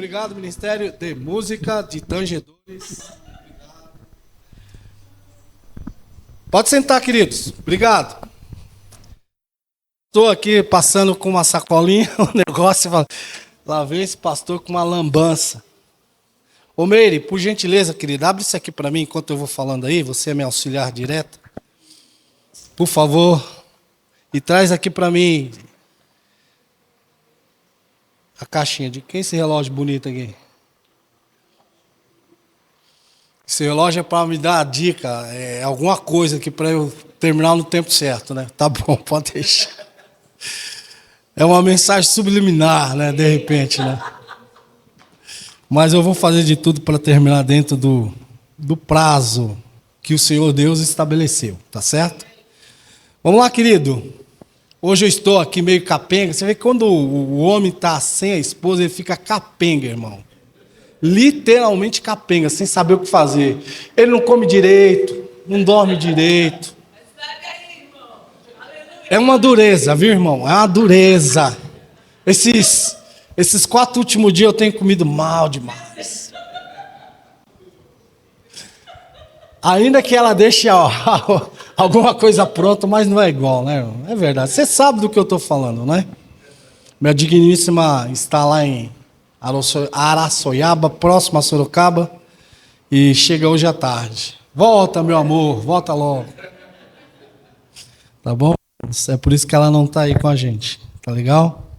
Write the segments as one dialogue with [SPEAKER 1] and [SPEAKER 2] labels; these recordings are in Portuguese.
[SPEAKER 1] Obrigado, Ministério de Música de Tangedores. Pode sentar, queridos. Obrigado. Estou aqui passando com uma sacolinha, um negócio, lá vem esse pastor com uma lambança. Ô Meire, por gentileza, querida, abre isso aqui para mim enquanto eu vou falando aí, você é meu auxiliar direto. Por favor, e traz aqui para mim a caixinha. De quem é esse relógio bonito aqui? Esse relógio é para me dar a dica, é alguma coisa aqui para eu terminar no tempo certo, né? Tá bom, pode deixar. É uma mensagem subliminar, né? De repente, né? Mas eu vou fazer de tudo para terminar dentro do prazo que o Senhor Deus estabeleceu, tá certo? Vamos lá, querido. Hoje eu estou aqui meio capenga. Você vê que quando o homem está sem a esposa, ele fica capenga, irmão. Literalmente capenga, sem saber o que fazer. Ele não come direito, não dorme direito. É uma dureza, viu, irmão? É uma dureza. Esses 4 últimos dias eu tenho comido mal demais. Ainda que ela deixe alguma coisa pronta, mas não é igual, né, irmão? É verdade. Você sabe do que eu estou falando, né? Minha digníssima está lá em Araçoiaba, próximo a Sorocaba, e chega hoje à tarde. Volta, meu amor, volta logo. Tá bom? É por isso que ela não está aí com a gente. Tá legal?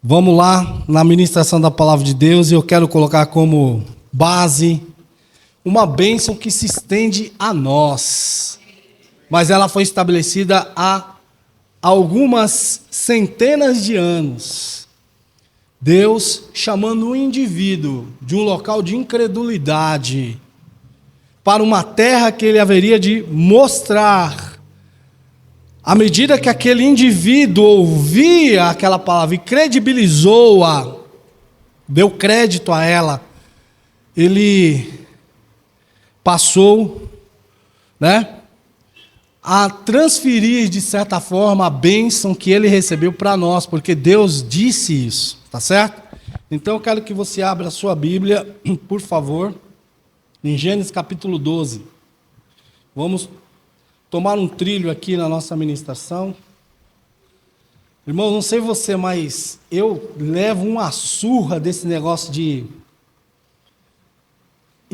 [SPEAKER 1] Vamos lá na ministração da palavra de Deus, e eu quero colocar como base uma bênção que se estende a nós, mas ela foi estabelecida há algumas centenas de anos. Deus chamando um indivíduo de um local de incredulidade para uma terra que ele haveria de mostrar. À medida que aquele indivíduo ouvia aquela palavra e credibilizou-a, deu crédito a ela, ele passou, né, a transferir, de certa forma, a bênção que ele recebeu para nós, porque Deus disse isso, tá certo? Então eu quero que você abra a sua Bíblia, por favor, em Gênesis capítulo 12. Vamos tomar um trilho aqui na nossa ministração. Irmão, não sei você, mas eu levo uma surra desse negócio de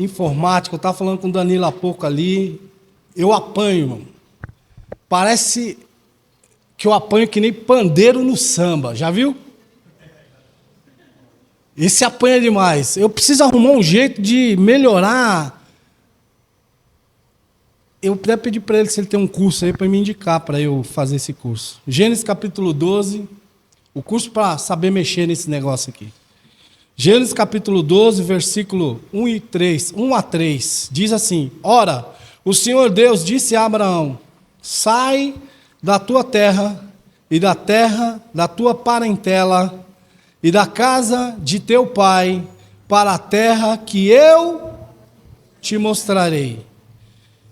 [SPEAKER 1] informática. Eu estava falando com o Danilo há pouco ali. Eu apanho, irmão. Parece que eu apanho que nem pandeiro no samba. Já viu? Esse apanha demais. Eu preciso arrumar um jeito de melhorar. Eu até pedi para ele se ele tem um curso aí para me indicar para eu fazer esse curso. Gênesis capítulo 12, o curso para saber mexer nesse negócio aqui. Gênesis capítulo 12, versículo 1 a 3, diz assim: Ora, o Senhor Deus disse a Abraão: sai da tua terra e da terra da tua parentela e da casa de teu pai para a terra que eu te mostrarei.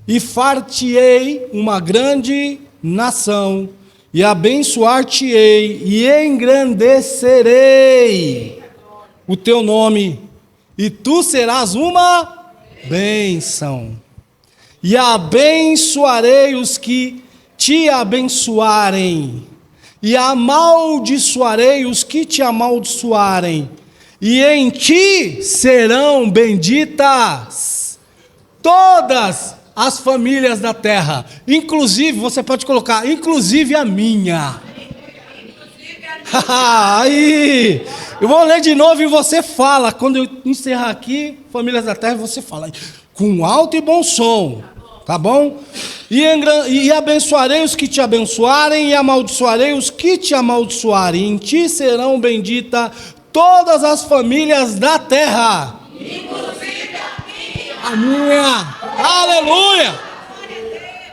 [SPEAKER 1] E far-te-ei uma grande nação, e abençoar-te-ei, e engrandecerei o teu nome, e tu serás uma bênção. E abençoarei os que te abençoarem, e amaldiçoarei os que te amaldiçoarem, e em ti serão benditas todas as famílias da terra, inclusive, você pode colocar, inclusive a minha. Aí, eu vou ler de novo e você fala, quando eu encerrar aqui, famílias da terra, você fala, com alto e bom som, tá bom? E abençoarei os que te abençoarem, e amaldiçoarei os que te amaldiçoarem, em ti serão benditas todas as famílias da terra. Inclusive a minha. Aleluia!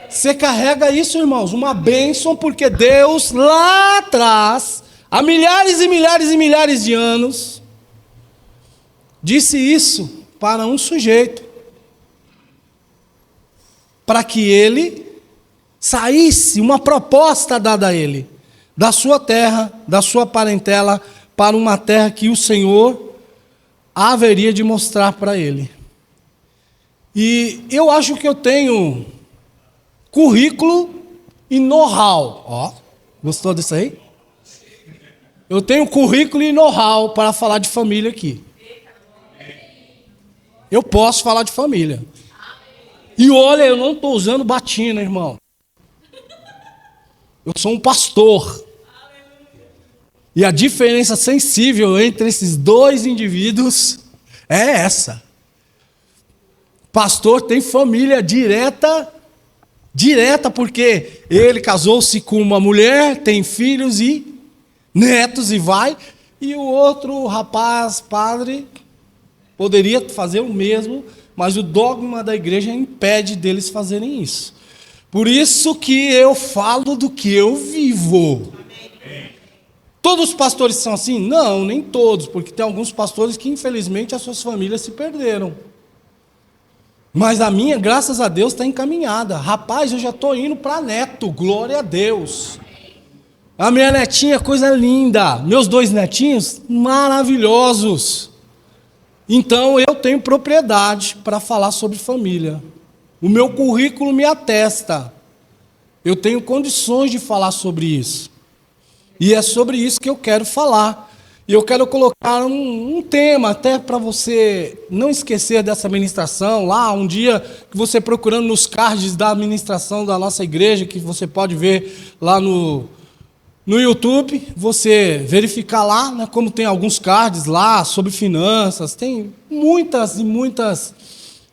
[SPEAKER 1] Você carrega isso, irmãos, uma bênção, porque Deus lá atrás, há milhares e milhares e milhares de anos, disse isso para um sujeito, para que ele saísse, uma proposta dada a ele, da sua terra, da sua parentela, para uma terra que o Senhor haveria de mostrar para ele. E eu acho que eu tenho currículo e know-how. Ó, gostou disso aí? Eu tenho currículo e know-how para falar de família aqui. Eu posso falar de família. E olha, eu não estou usando batina, irmão. Eu sou um pastor. E a diferença sensível entre esses dois indivíduos é essa. Pastor tem família direta porque ele casou-se com uma mulher, tem filhos e netos e vai. E o outro rapaz, padre, poderia fazer o mesmo, mas o dogma da igreja impede deles fazerem isso. Por isso que eu falo do que eu vivo. Todos os pastores são assim? Não, nem todos, porque tem alguns pastores que infelizmente as suas famílias se perderam. Mas a minha, graças a Deus, está encaminhada. Rapaz, eu já estou indo para neto, glória a Deus. A minha netinha, coisa linda. Meus 2 netinhos, maravilhosos. Então, eu tenho propriedade para falar sobre família. O meu currículo me atesta. Eu tenho condições de falar sobre isso. E é sobre isso que eu quero falar. E eu quero colocar um tema, até para você não esquecer dessa ministração. Lá, um dia que você procurando nos cards da administração da nossa igreja, que você pode ver lá no YouTube, você verificar lá, né, como tem alguns cards lá sobre finanças, tem muitas e muitas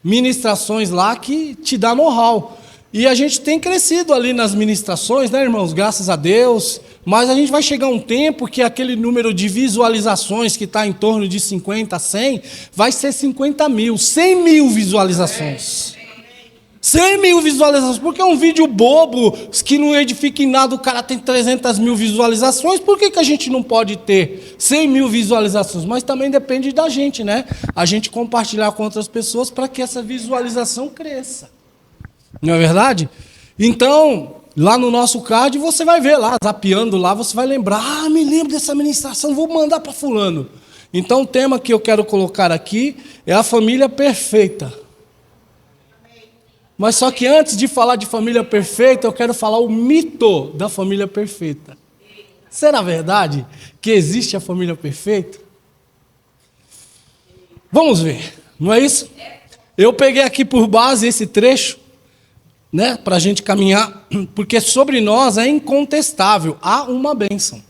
[SPEAKER 1] ministrações lá que te dá know-how. E a gente tem crescido ali nas ministrações, né, irmãos? Graças a Deus. Mas a gente vai chegar um tempo que aquele número de visualizações que está em torno de 50 a 100, vai ser 50 mil, 100 mil visualizações. 100 mil visualizações, porque é um vídeo bobo, que não edifica em nada, o cara tem 300 mil visualizações, por que a gente não pode ter 100 mil visualizações? Mas também depende da gente, né? A gente compartilhar com outras pessoas para que essa visualização cresça. Não é verdade? Então, lá no nosso card, você vai ver lá, zapeando lá, você vai lembrar, me lembro dessa ministração, vou mandar para fulano. Então, o tema que eu quero colocar aqui é a família perfeita. Mas só que antes de falar de família perfeita, eu quero falar o mito da família perfeita. Será verdade que existe a família perfeita? Vamos ver, não é isso? Eu peguei aqui por base esse trecho, né, para a gente caminhar, porque sobre nós é incontestável, há uma bênção.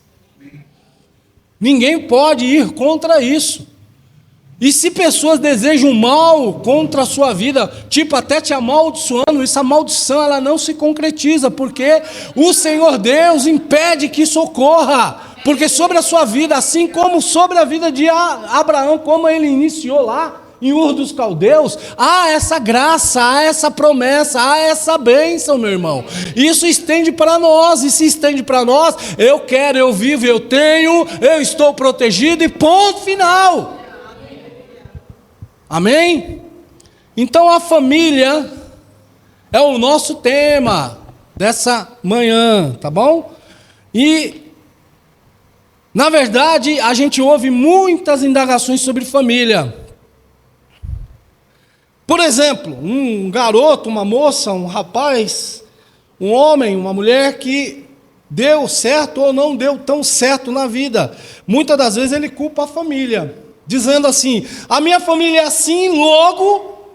[SPEAKER 1] Ninguém pode ir contra isso. E se pessoas desejam mal contra a sua vida, tipo até te amaldiçoando, essa maldição ela não se concretiza, porque o Senhor Deus impede que isso ocorra. Porque sobre a sua vida, assim como sobre a vida de Abraão, como ele iniciou lá em Ur dos Caldeus, há essa graça, há essa promessa, há essa bênção, meu irmão. Isso estende para nós, e se estende para nós, eu quero, eu vivo, eu tenho, eu estou protegido e ponto final. Amém? Então a família é o nosso tema dessa manhã, tá bom? E, na verdade, a gente ouve muitas indagações sobre família. Por exemplo, um garoto, uma moça, um rapaz, um homem, uma mulher que deu certo ou não deu tão certo na vida. Muitas das vezes ele culpa a família, dizendo assim, a minha família é assim, logo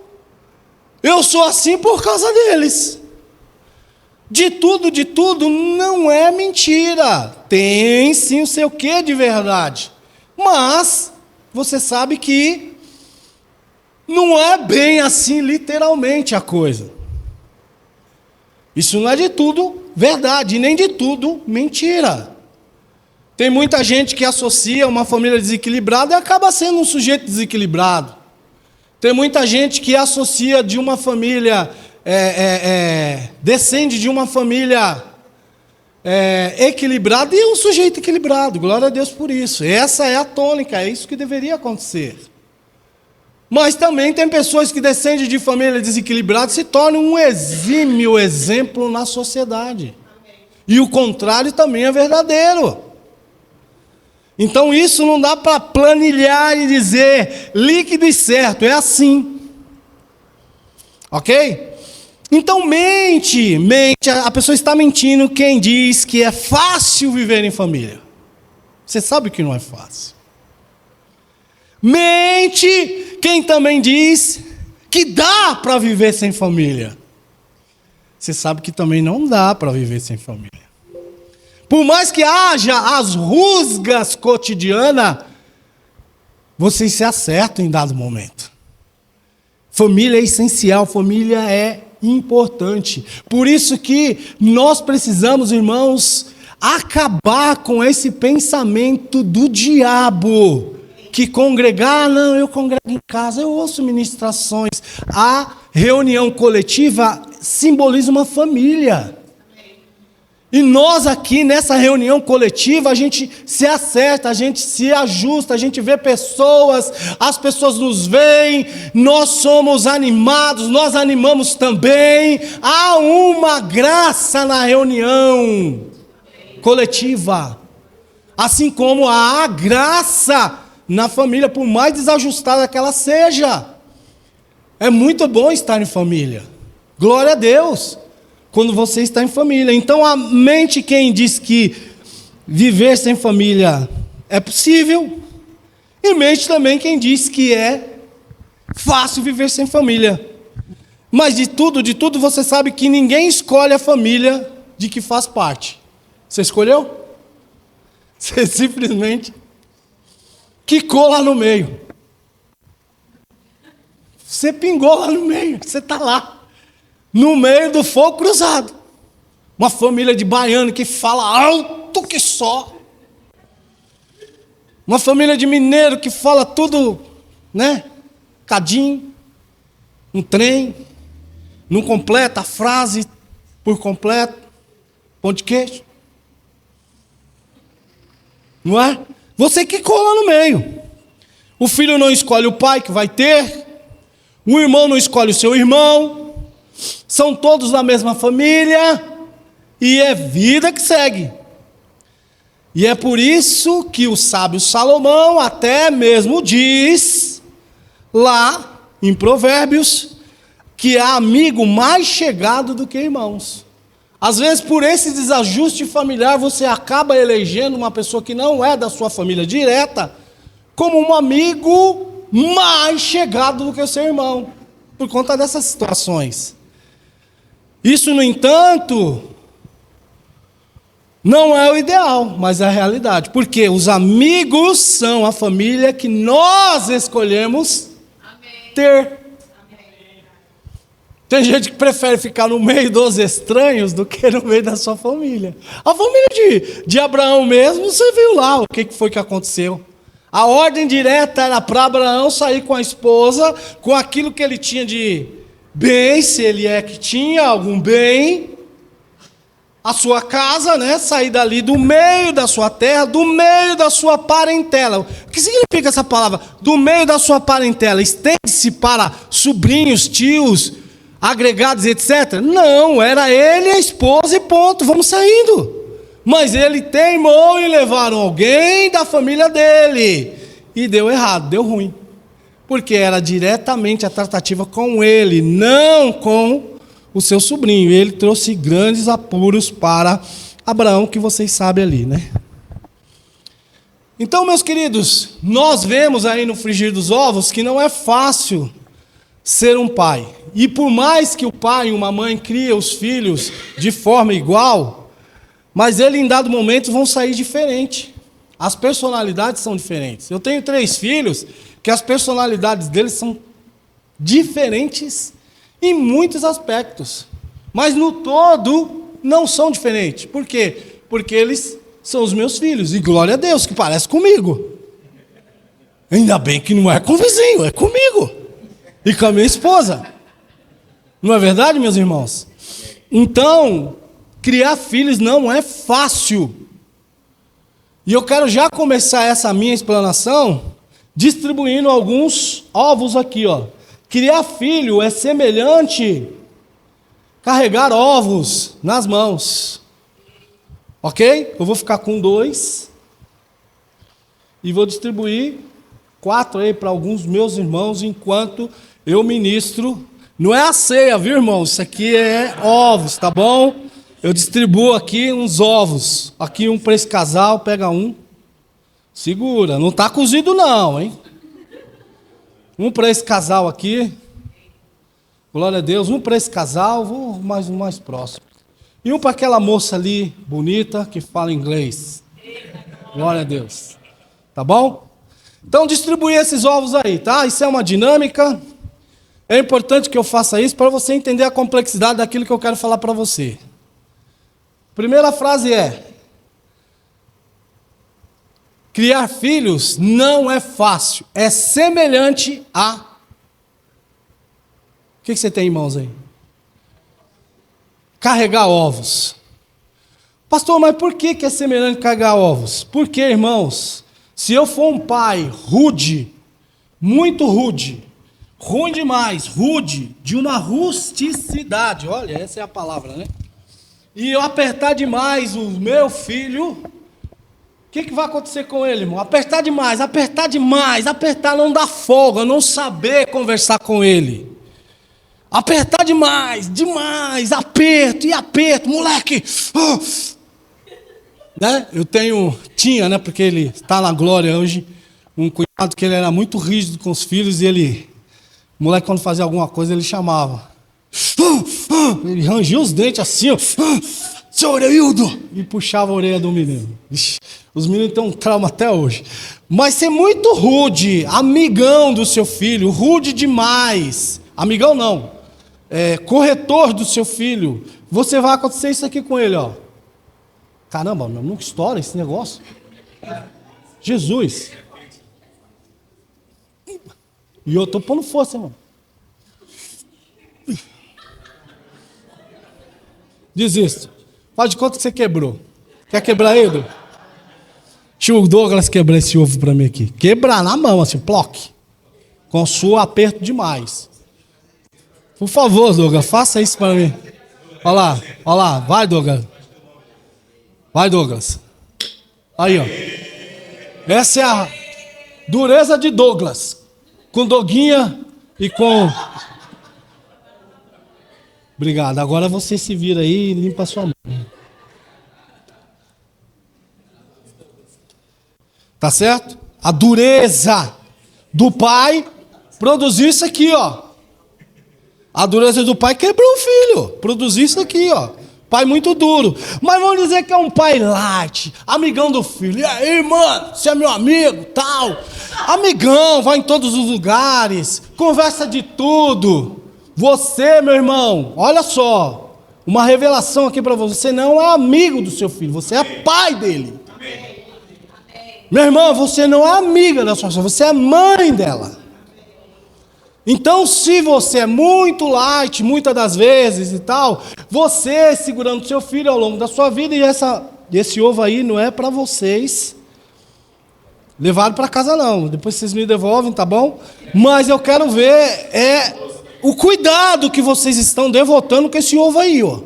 [SPEAKER 1] eu sou assim por causa deles. De tudo, não é mentira. Tem sim o seu quê de verdade. Mas você sabe que não é bem assim literalmente a coisa. Isso não é de tudo verdade, nem de tudo mentira. Tem muita gente que associa uma família desequilibrada e acaba sendo um sujeito desequilibrado. Tem muita gente que associa de uma família, descende de uma família equilibrada e é um sujeito equilibrado. Glória a Deus por isso. Essa é a tônica, é isso que deveria acontecer. Mas também tem pessoas que descendem de família desequilibrada e se tornam um exímio exemplo na sociedade. E o contrário também é verdadeiro. Então isso não dá para planilhar e dizer líquido e certo, é assim. Ok? Então mente, a pessoa está mentindo quem diz que é fácil viver em família. Você sabe que não é fácil. Mente quem também diz que dá para viver sem família. Você sabe que também não dá para viver sem família. Por mais que haja as rusgas cotidianas, vocês se acertam em dado momento. Família é essencial, família é importante. Por isso que nós precisamos, irmãos, acabar com esse pensamento do diabo, que congregar, não, eu congrego em casa, eu ouço ministrações. A reunião coletiva simboliza uma família. E nós aqui nessa reunião coletiva, a gente se acerta, a gente se ajusta, a gente vê pessoas, as pessoas nos veem, nós somos animados, nós animamos também. Há uma graça na reunião coletiva, assim como há graça na família, por mais desajustada que ela seja. É muito bom estar em família, glória a Deus, quando você está em família. Então a mente quem diz que viver sem família é possível, e mente também quem diz que é fácil viver sem família. Mas de tudo você sabe que ninguém escolhe a família de que faz parte. Você escolheu? Você simplesmente quicou lá no meio. Você pingou lá no meio, você está lá, no meio do fogo cruzado. Uma família de baiano que fala alto que só. Uma família de mineiro que fala tudo, né? Cadinho, um trem, não completa a frase por completo, pão de queijo. Não é? Você que cola no meio. O filho não escolhe o pai que vai ter, o irmão não escolhe o seu irmão, são todos da mesma família, e é vida que segue. E é por isso que o sábio Salomão até mesmo diz, lá em Provérbios, que há amigo mais chegado do que irmãos. Às vezes, por esse desajuste familiar, você acaba elegendo uma pessoa que não é da sua família direta, como um amigo mais chegado do que o seu irmão, por conta dessas situações. Isso, no entanto, não é o ideal, mas é a realidade. Porque os amigos são a família que nós escolhemos ter. Tem gente que prefere ficar no meio dos estranhos do que no meio da sua família. A família de Abraão mesmo, você viu lá o que foi que aconteceu. A ordem direta era para Abraão sair com a esposa, com aquilo que ele tinha de bem, se ele é que tinha algum bem, a sua casa, né? Sair dali do meio da sua terra, do meio da sua parentela. O que significa essa palavra? Do meio da sua parentela. Estende-se para sobrinhos, tios, agregados, etc. Não, era ele, a esposa e ponto, vamos saindo. Mas ele teimou e levaram alguém da família dele. E deu errado, deu ruim. Porque era diretamente a tratativa com ele, não com o seu sobrinho. Ele trouxe grandes apuros para Abraão, que vocês sabem ali, né? Então, meus queridos, nós vemos aí no frigir dos ovos que não é fácil ser um pai. E por mais que o pai e uma mãe criem os filhos de forma igual, mas eles em dado momento vão sair diferente. As personalidades são diferentes. Eu tenho 3 filhos que as personalidades deles são diferentes em muitos aspectos. Mas no todo não são diferentes. Por quê? Porque eles são os meus filhos. E glória a Deus que parece comigo. Ainda bem que não é com o vizinho, é comigo. E com a minha esposa. Não é verdade, meus irmãos? Então, criar filhos não é fácil. E eu quero já começar essa minha explanação distribuindo alguns ovos aqui, ó. Criar filho é semelhante carregar ovos nas mãos. Ok? Eu vou ficar com 2. e vou distribuir 4 aí para alguns meus irmãos enquanto eu ministro. Não é a ceia, viu, irmãos? Isso aqui é ovos, tá bom? Eu distribuo aqui uns ovos. Aqui um para esse casal, pega um. Segura, não está cozido não, hein? Um para esse casal aqui. Glória a Deus. Um para esse casal, vou mais um mais próximo. E um para aquela moça ali, bonita, que fala inglês. Glória a Deus. Tá bom? Então distribuir esses ovos aí, tá? Isso é uma dinâmica. É importante que eu faça isso para você entender a complexidade daquilo que eu quero falar para você. Primeira frase é: criar filhos não é fácil, é semelhante a... O que você tem em mãos aí? Carregar ovos. Pastor, mas por que é semelhante a carregar ovos? Porque, irmãos, se eu for um pai rude, muito rude, ruim demais, rude, de uma rusticidade, olha, essa é a palavra, né? E eu apertar demais o meu filho, o que vai acontecer com ele, irmão? Apertar demais, apertar não dá folga, não saber conversar com ele. Apertar demais, aperto, moleque. Né? Tinha, né? Porque ele está na glória hoje, um cunhado que ele era muito rígido com os filhos e o moleque quando fazia alguma coisa ele chamava. Ele rangia os dentes assim, ó. Seu Oreildo! E puxava a orelha do menino. Ixi, os meninos têm um trauma até hoje. Mas ser muito rude, amigão do seu filho, rude demais. Amigão não. Corretor do seu filho. Você vai acontecer isso aqui com ele, ó. Caramba, nunca estoura esse negócio. Jesus. E eu tô pondo força, irmão. Desisto. Faz de conta que você quebrou. Quer quebrar ele? Deixa o Douglas quebrar esse ovo para mim aqui. Quebrar na mão, assim, ploque. Com sua aperto demais. Por favor, Douglas, faça isso para mim. Olha lá, vai, Douglas. Vai, Douglas. Aí, ó. Essa é a dureza de Douglas. Com Doguinha e com... Obrigado. Agora você se vira aí e limpa a sua mão. Tá certo? A dureza do pai produziu isso aqui, ó. A dureza do pai quebrou o filho. Produziu isso aqui, ó. Pai muito duro. Mas vamos dizer que é um pai light, amigão do filho. E aí, mano, você é meu amigo, tal. Amigão, vai em todos os lugares, conversa de tudo. Você, meu irmão, olha só, uma revelação aqui para você, não é amigo do seu filho, você é pai dele. Amém. Meu irmão, você não é amiga da sua filha, você é mãe dela. Então, se você é muito light, muitas das vezes e tal, você segurando seu filho ao longo da sua vida, e esse ovo aí não é para vocês levarem para casa não, depois vocês me devolvem, tá bom? Mas eu quero ver o cuidado que vocês estão devotando com esse ovo aí, ó.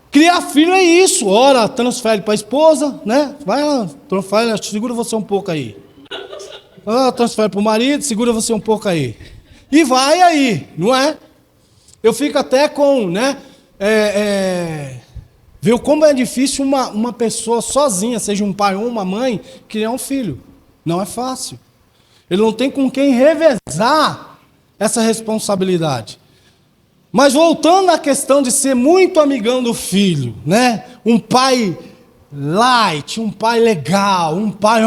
[SPEAKER 1] Criar filho é isso. Ora, transfere para a esposa, né? Vai lá, transfere, segura você um pouco aí. Transfere para o marido, segura você um pouco aí. E vai aí, não é? Eu fico até com, né? Ver como é difícil uma pessoa sozinha, seja um pai ou uma mãe, criar um filho. Não é fácil. Ele não tem com quem revezar essa responsabilidade. Mas voltando à questão de ser muito amigão do filho, né? Um pai light, um pai legal, um pai,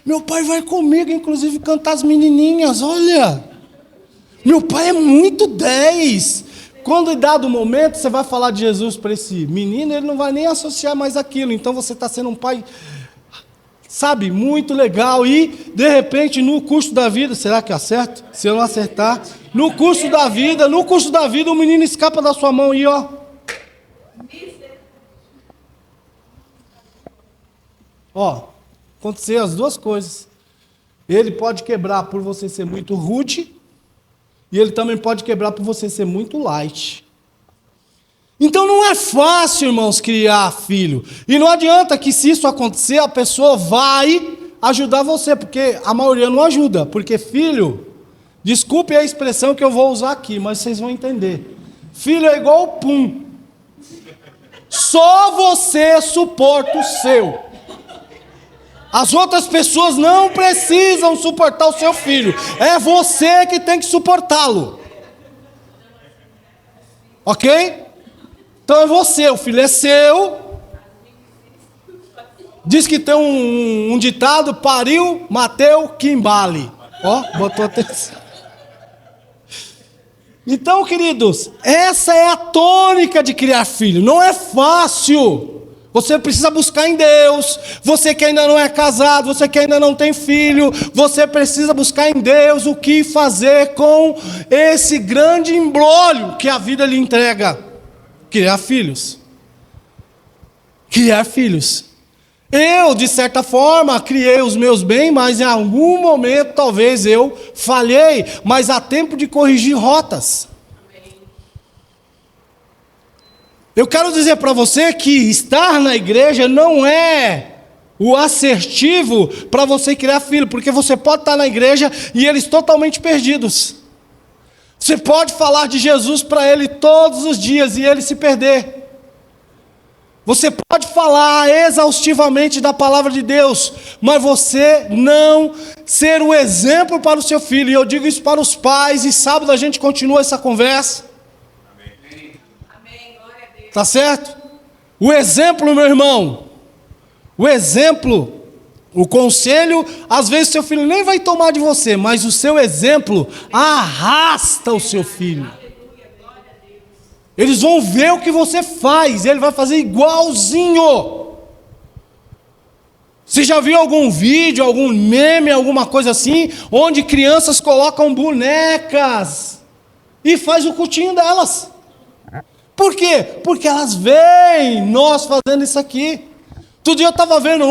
[SPEAKER 1] meu pai vai comigo, inclusive cantar as menininhas, olha. Meu pai é muito 10. Quando em dado momento você vai falar de Jesus para esse menino, ele não vai nem associar mais aquilo. Então você está sendo um pai, sabe, muito legal. E, de repente, no curso da vida, será que acerto? Se eu não acertar, no curso da vida, o menino escapa da sua mão e, ó. Ó, aconteceu as duas coisas. Ele pode quebrar por você ser muito rude, e ele também pode quebrar por você ser muito light. Então não é fácil, irmãos, criar filho. E não adianta que se isso acontecer, a pessoa vai ajudar você, porque a maioria não ajuda, porque filho, desculpe a expressão que eu vou usar aqui, mas vocês vão entender. Filho é igual pum. Só você suporta o seu. As outras pessoas não precisam suportar o seu filho. É você que tem que suportá-lo. Ok? Então é você, o filho é seu. Diz que tem um ditado: pariu, mateu, que embale. Ó, botou atenção. Então, queridos, essa é a tônica de criar filho. Não é fácil. Você precisa buscar em Deus. Você que ainda não é casado, você que ainda não tem filho, você precisa buscar em Deus o que fazer com esse grande imbróglio que a vida lhe entrega. Criar filhos. Criar filhos. Eu, de certa forma, criei os meus bem, mas em algum momento talvez eu falhei, mas há tempo de corrigir rotas. Eu quero dizer para você que estar na igreja não é o assertivo para você criar filho, porque você pode estar na igreja e eles totalmente perdidos. Você pode falar de Jesus para ele todos os dias e ele se perder. Você pode falar exaustivamente da palavra de Deus, mas você não ser o exemplo para o seu filho. E eu digo isso para os pais, e sábado a gente continua essa conversa. Tá certo? O exemplo, meu irmão, o exemplo, o conselho, às vezes seu filho nem vai tomar de você, mas o seu exemplo arrasta o seu filho. Eles vão ver o que você faz, ele vai fazer igualzinho. Você já viu algum vídeo, algum meme, alguma coisa assim, onde crianças colocam bonecas e faz o cultinho delas? Por quê? Porque elas veem nós fazendo isso aqui. Outro dia eu estava vendo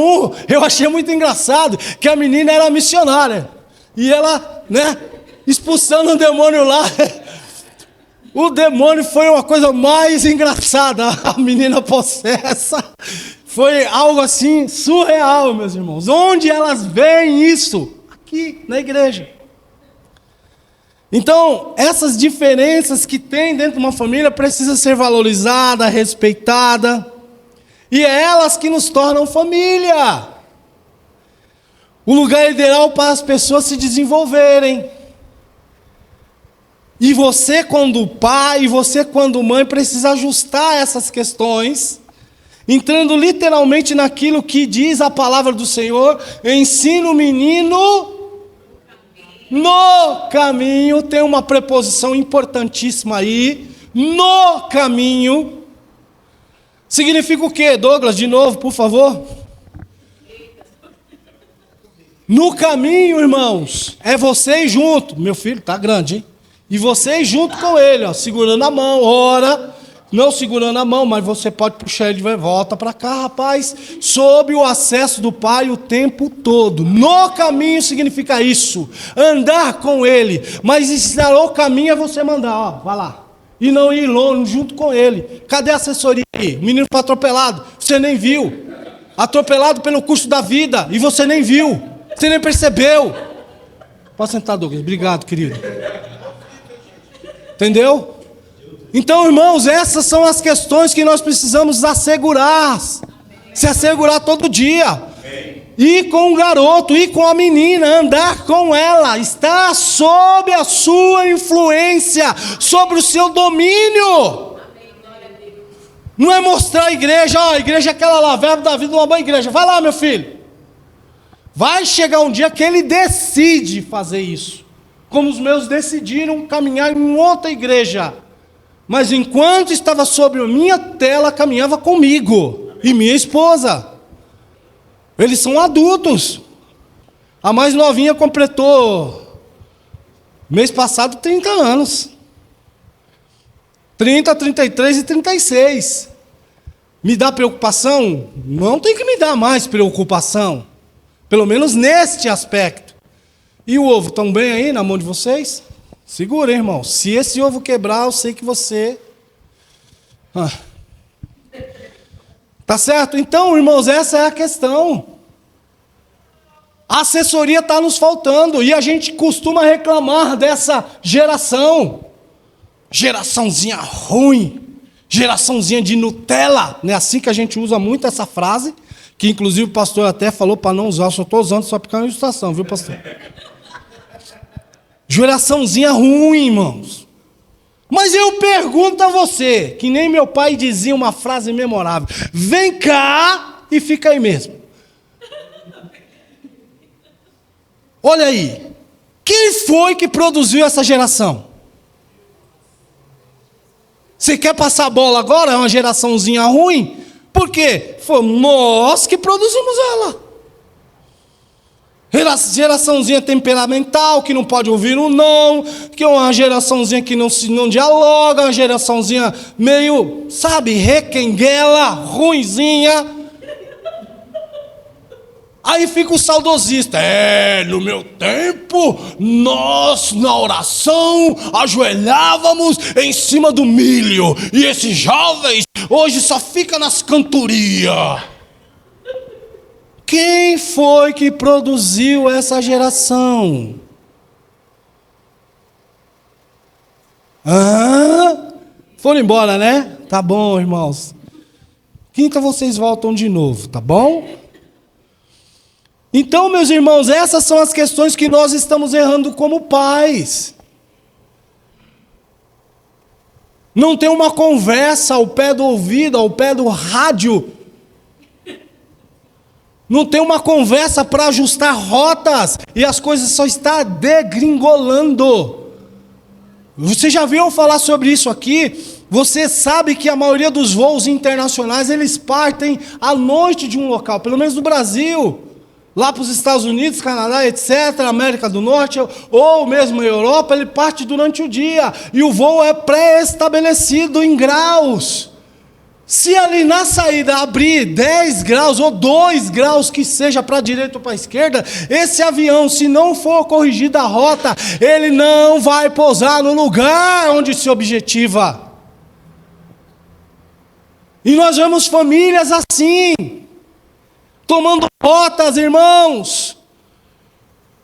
[SPEAKER 1] eu achei muito engraçado, que a menina era missionária. E ela, expulsando o demônio lá. O demônio foi uma coisa mais engraçada. A menina possessa. Foi algo assim surreal, meus irmãos. Onde elas veem isso? Aqui, na igreja. Então, essas diferenças que tem dentro de uma família precisam ser valorizadas, respeitadas. E é elas que nos tornam família. O lugar ideal para as pessoas se desenvolverem. E você, quando pai, e você, quando mãe, precisa ajustar essas questões, entrando literalmente naquilo que diz a palavra do Senhor: ensina o menino no caminho. Tem uma preposição importantíssima aí, no caminho. Significa o quê, Douglas? De novo, por favor. No caminho, irmãos, é vocês junto. Meu filho está grande, hein? E vocês junto com ele, ó, segurando a mão, ora, não segurando a mão, mas você pode puxar ele de volta para cá, rapaz, sob o acesso do Pai o tempo todo. No caminho significa isso, andar com ele, mas ensinar o caminho é você mandar, ó, vai lá, e não ir longe junto com ele. Cadê a assessoria aí? O menino foi atropelado, você nem viu, atropelado pelo custo da vida, e você nem viu, você nem percebeu. Pode sentar, Douglas, obrigado, querido. Entendeu? Então, irmãos, essas são as questões que nós precisamos assegurar. Se assegurar todo dia. Ir com o garoto, ir com a menina, andar com ela, estar sob a sua influência, sobre o seu domínio. Não é mostrar a igreja, ó, a igreja é aquela lá, verbo da vida, uma boa igreja. Vai lá, meu filho. Vai chegar um dia que ele decide fazer isso. Como os meus decidiram caminhar em outra igreja. Mas enquanto estava sobre a minha tela, caminhava comigo. E minha esposa. Eles são adultos. A mais novinha completou, mês passado, 30 anos. 30, 33 e 36. Me dá preocupação? Não tem que me dar mais preocupação. Pelo menos neste aspecto. E o ovo, estão bem aí na mão de vocês? Segura, irmão. Se esse ovo quebrar, eu sei que você... Tá certo? Então, irmãos, essa é a questão. A assessoria está nos faltando e a gente costuma reclamar dessa geração. Geraçãozinha ruim, geraçãozinha de Nutella. Não é assim que a gente usa muito essa frase, que inclusive o pastor até falou para não usar, eu só estou usando só porque é uma ilustração, viu, pastor? Geraçãozinha ruim, irmãos. Mas eu pergunto a você, que nem meu pai dizia uma frase memorável: vem cá e fica aí mesmo. Olha aí, quem foi que produziu essa geração? Você quer passar a bola agora? É uma geraçãozinha ruim? Por quê? Foi nós que produzimos ela. Geraçãozinha temperamental, que não pode ouvir um não, que é uma geraçãozinha que não dialoga, uma geraçãozinha meio, sabe, requenguela, ruinzinha. Aí fica o saudosista: no meu tempo, nós na oração ajoelhávamos em cima do milho, e esses jovens hoje só ficam nas cantorias. Quem foi que produziu essa geração? Foram embora, né? Tá bom, irmãos. Quinta vocês voltam de novo, tá bom? Então, meus irmãos, essas são as questões que nós estamos errando como pais. Não tem uma conversa ao pé do ouvido, ao pé do rádio. Não tem uma conversa para ajustar rotas, e as coisas só estão degringolando. Você já viu falar sobre isso aqui? Você sabe que a maioria dos voos internacionais, eles partem à noite de um local, pelo menos no Brasil, lá para os Estados Unidos, Canadá, etc., América do Norte, ou mesmo Europa, ele parte durante o dia, e o voo é pré-estabelecido em graus. Se ali na saída abrir 10 graus ou 2 graus que seja para a direita ou para a esquerda, esse avião, se não for corrigida a rota, ele não vai pousar no lugar onde se objetiva. E nós vemos famílias assim, tomando rotas, irmãos,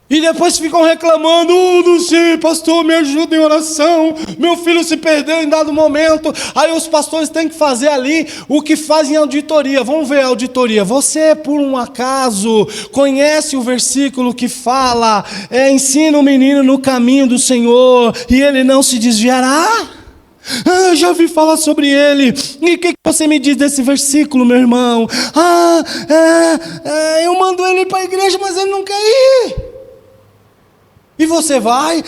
[SPEAKER 1] e depois ficam reclamando: não sei, pastor, me ajuda em oração, meu filho se perdeu em dado momento. Aí os pastores têm que fazer ali o que fazem em auditoria. Vamos ver a auditoria. Você, por um acaso, conhece o versículo que fala: ensina o menino no caminho do Senhor, e ele não se desviará? Já ouvi falar sobre ele. E o que você me diz desse versículo, meu irmão? Eu mando ele para a igreja, mas ele não quer ir. E você vai?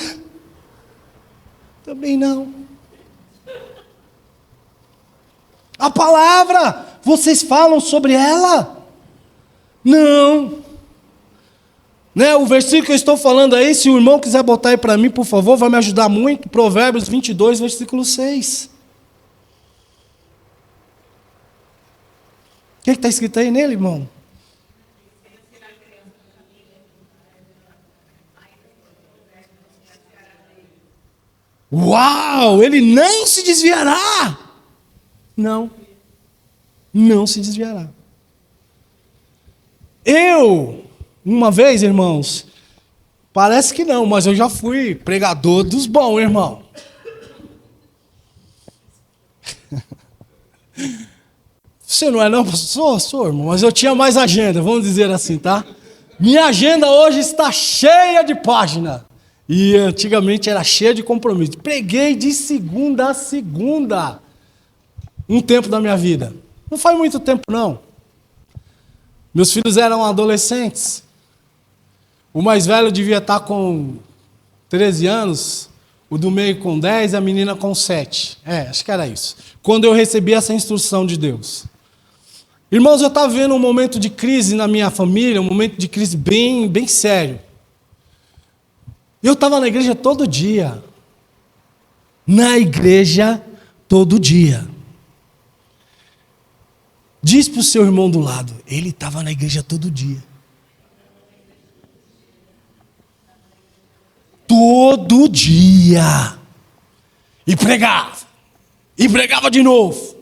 [SPEAKER 1] Também não. A palavra, vocês falam sobre ela? Não. Né, o versículo que eu estou falando aí, se o irmão quiser botar aí para mim, por favor, vai me ajudar muito. Provérbios 22, versículo 6. O que está escrito aí nele, irmão? Uau, ele não se desviará. Não se desviará. Uma vez, irmãos, parece que não, mas eu já fui pregador dos bons, irmão. Você não é não, pastor? Sou, irmão, mas eu tinha mais agenda, vamos dizer assim, tá? Minha agenda hoje está cheia de página. E antigamente era cheia de compromisso. Preguei de segunda a segunda. Um tempo da minha vida. Não faz muito tempo, não. Meus filhos eram adolescentes. O mais velho devia estar com 13 anos, o do meio com 10 e a menina com 7. Acho que era isso. Quando eu recebi essa instrução de Deus. Irmãos, eu estava vendo um momento de crise na minha família, um momento de crise bem, bem sério. Eu estava na igreja todo dia. Na igreja todo dia. Diz para o seu irmão do lado: ele estava na igreja todo dia. Todo dia. E pregava. E pregava de novo.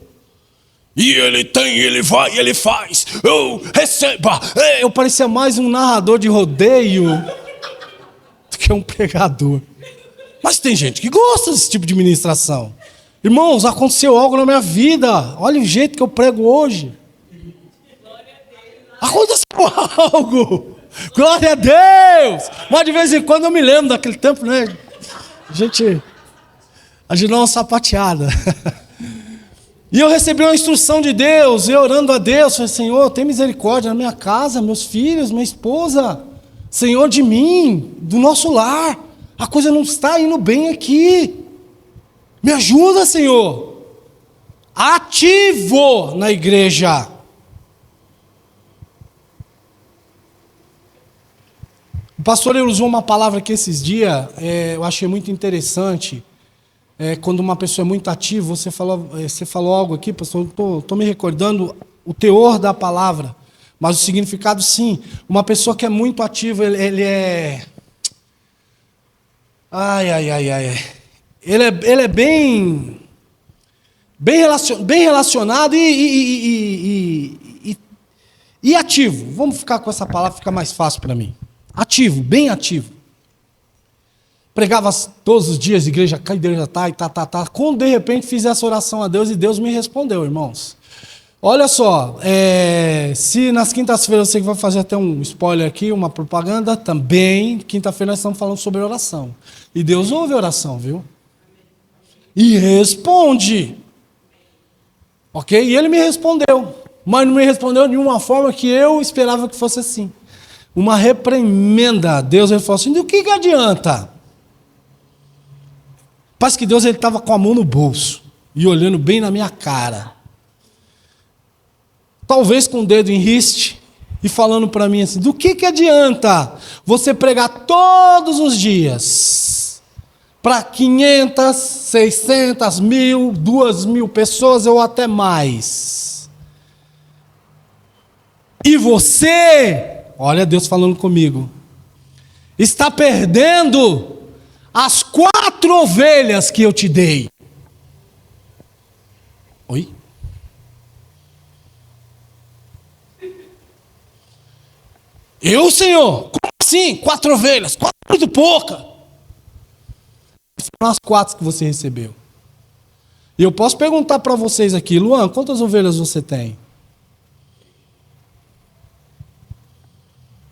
[SPEAKER 1] E ele tem, ele vai, ele faz. Eu receba. Eu parecia mais um narrador de rodeio do que um pregador. Mas tem gente que gosta desse tipo de ministração. Irmãos, aconteceu algo na minha vida. Olha o jeito que eu prego hoje. Aconteceu algo. Glória a Deus. Mas de vez em quando eu me lembro daquele tempo, né? A gente dá uma sapateada. E eu recebi uma instrução de Deus, eu orando a Deus, falei, Senhor, tem misericórdia na minha casa, meus filhos, minha esposa, Senhor, de mim, do nosso lar, a coisa não está indo bem aqui, me ajuda, Senhor. Ativo na igreja. O pastor ele usou uma palavra que esses dias eu achei muito interessante. Quando uma pessoa é muito ativa, você falou algo aqui, pastor, estou me recordando o teor da palavra, mas o significado sim. Uma pessoa que é muito ativa, ele é... Ele é bem relacionado e ativo. Vamos ficar com essa palavra, fica mais fácil para mim. Ativo, bem ativo. Pregava todos os dias, igreja cá, igreja tá. Quando de repente fiz essa oração a Deus e Deus me respondeu, irmãos. Olha só, se nas quintas-feiras você vai fazer até um spoiler aqui, uma propaganda, também, quinta-feira nós estamos falando sobre oração. E Deus ouve a oração, viu? E responde. Ok? E Ele me respondeu. Mas não me respondeu de uma forma que eu esperava que fosse assim. Uma reprimenda. Deus ele falou assim, do que adianta? Parece que Deus estava com a mão no bolso e olhando bem na minha cara. Talvez com o dedo em riste e falando para mim assim, do que adianta você pregar todos os dias para 500, 600, 1.000, 2.000 pessoas ou até mais? E você, olha Deus falando comigo, está perdendo as 4 ovelhas que eu te dei. Oi? Eu, Senhor? Como assim? 4 ovelhas? 4 é muito pouca. Foram as 4 que você recebeu. E eu posso perguntar para vocês aqui, Luan, quantas ovelhas você tem?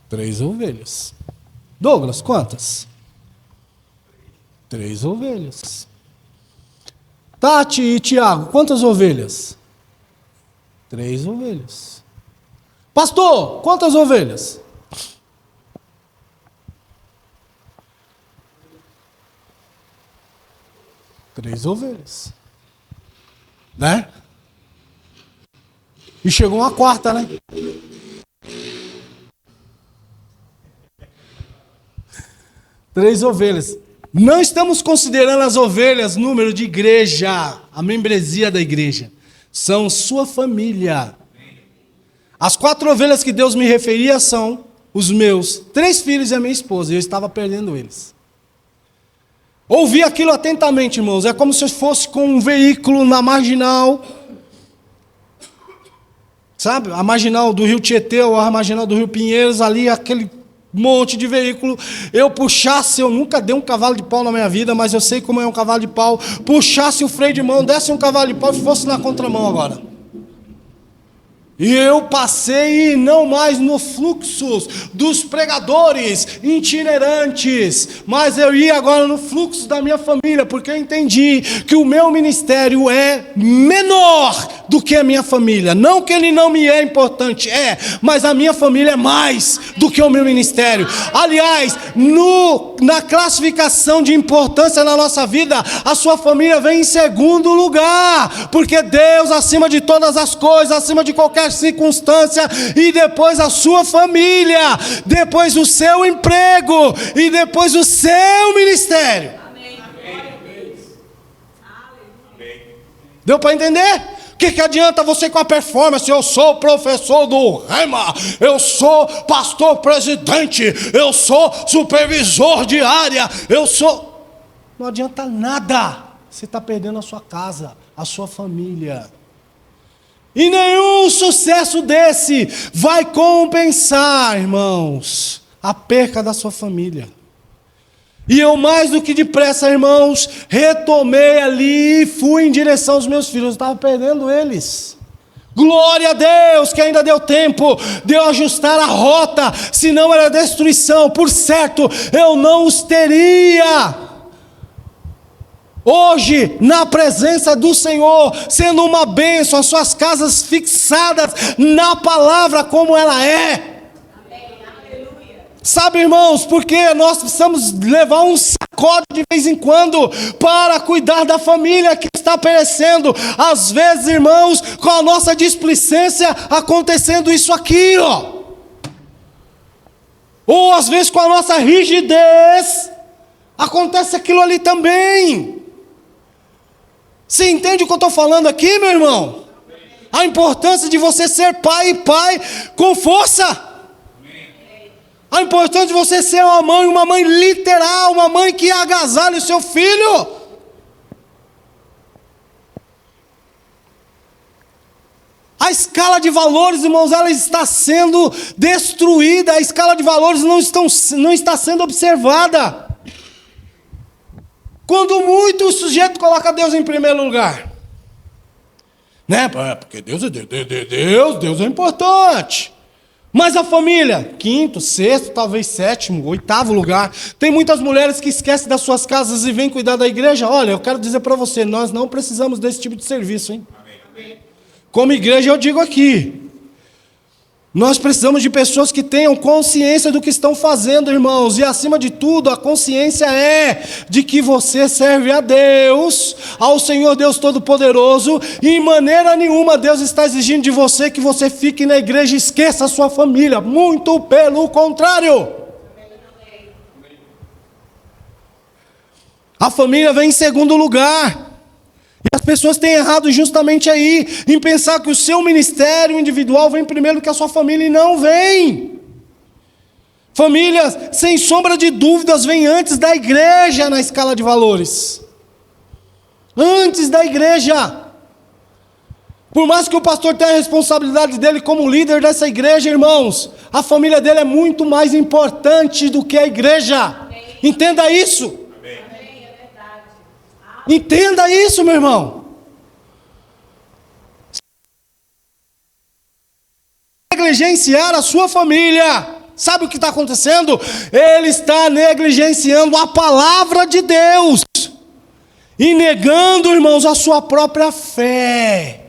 [SPEAKER 1] 3 ovelhas. Douglas, quantas? 3 ovelhas. Tati e Tiago, quantas ovelhas? 3 ovelhas. Pastor, quantas ovelhas? 3 ovelhas. Né? E chegou uma 4ª, né? Três ovelhas. Não estamos considerando as ovelhas número de igreja, a membresia da igreja. São sua família. As 4 ovelhas que Deus me referia são os meus 3 filhos e a minha esposa. E eu estava perdendo eles. Ouvi aquilo atentamente, irmãos. É como se eu fosse com um veículo na marginal. Sabe? A marginal do Rio Tietê ou a marginal do Rio Pinheiros, ali, aquele monte de veículo, eu puxasse, eu nunca dei um cavalo de pau na minha vida, mas eu sei como é um cavalo de pau, puxasse o freio de mão, desse um cavalo de pau e fosse na contramão agora. E eu passei não mais no fluxo dos pregadores itinerantes, mas eu ia agora no fluxo da minha família, porque eu entendi que o meu ministério é menor do que a minha família. Não que ele não me é importante, mas a minha família é mais do que o meu ministério. Aliás, na classificação de importância na nossa vida, a sua família vem em segundo lugar, porque Deus acima de todas as coisas, acima de qualquer circunstância, e depois a sua família, depois o seu emprego e depois o seu ministério. Amém. Deu para entender? O que adianta você com a performance? Eu sou professor do Rema, eu sou pastor presidente, eu sou supervisor de área, eu sou... Não adianta nada. Você está perdendo a sua casa, a sua família. E nenhum sucesso desse vai compensar, irmãos, a perca da sua família. E eu mais do que depressa, irmãos, retomei ali e fui em direção aos meus filhos. Eu estava perdendo eles. Glória a Deus que ainda deu tempo de eu ajustar a rota, senão era destruição. Por certo, eu não os teria. Hoje, na presença do Senhor, sendo uma bênção, as suas casas fixadas na palavra como ela é. Sabe, irmãos, porque nós precisamos levar um sacode de vez em quando para cuidar da família que está perecendo. Às vezes, irmãos, com a nossa displicência acontecendo isso aqui, ó. Ou às vezes com a nossa rigidez acontece aquilo ali também. Você entende o que eu estou falando aqui, meu irmão? A importância de você ser pai e pai com força. A importância de você ser uma mãe literal, uma mãe que agasalha o seu filho. A escala de valores, irmãos, ela está sendo destruída. A escala de valores não está sendo observada. Quando muito o sujeito coloca Deus em primeiro lugar. Né? Porque Deus é importante. Mas a família, quinto, sexto, talvez sétimo, oitavo lugar. Tem muitas mulheres que esquecem das suas casas e vêm cuidar da igreja. Olha, eu quero dizer para você, nós não precisamos desse tipo de serviço, hein? Como igreja eu digo aqui, nós precisamos de pessoas que tenham consciência do que estão fazendo, irmãos. E acima de tudo, a consciência é de que você serve a Deus, ao Senhor Deus Todo-Poderoso. E em maneira nenhuma Deus está exigindo de você que você fique na igreja e esqueça a sua família. Muito pelo contrário. A família vem em segundo lugar. E as pessoas têm errado justamente aí, em pensar que o seu ministério individual vem primeiro que a sua família, e não vem. Famílias, sem sombra de dúvidas, vêm antes da igreja na escala de valores. Antes da igreja. Por mais que o pastor tenha a responsabilidade dele como líder dessa igreja, irmãos, a família dele é muito mais importante do que a igreja. Entenda isso. Entenda isso, meu irmão. Negligenciar a sua família, sabe o que está acontecendo? Ele está negligenciando a palavra de Deus e negando, irmãos, a sua própria fé.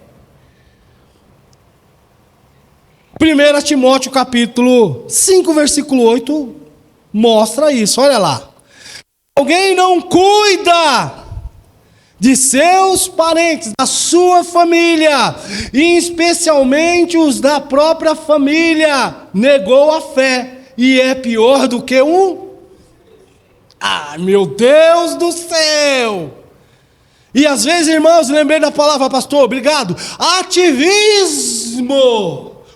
[SPEAKER 1] 1 Timóteo capítulo 5, versículo 8, mostra isso, olha lá. Alguém não cuida de seus parentes, da sua família, e especialmente os da própria família, negou a fé, e é pior do que meu Deus do céu! E às vezes, irmãos, lembrei da palavra, pastor, obrigado, ativismo,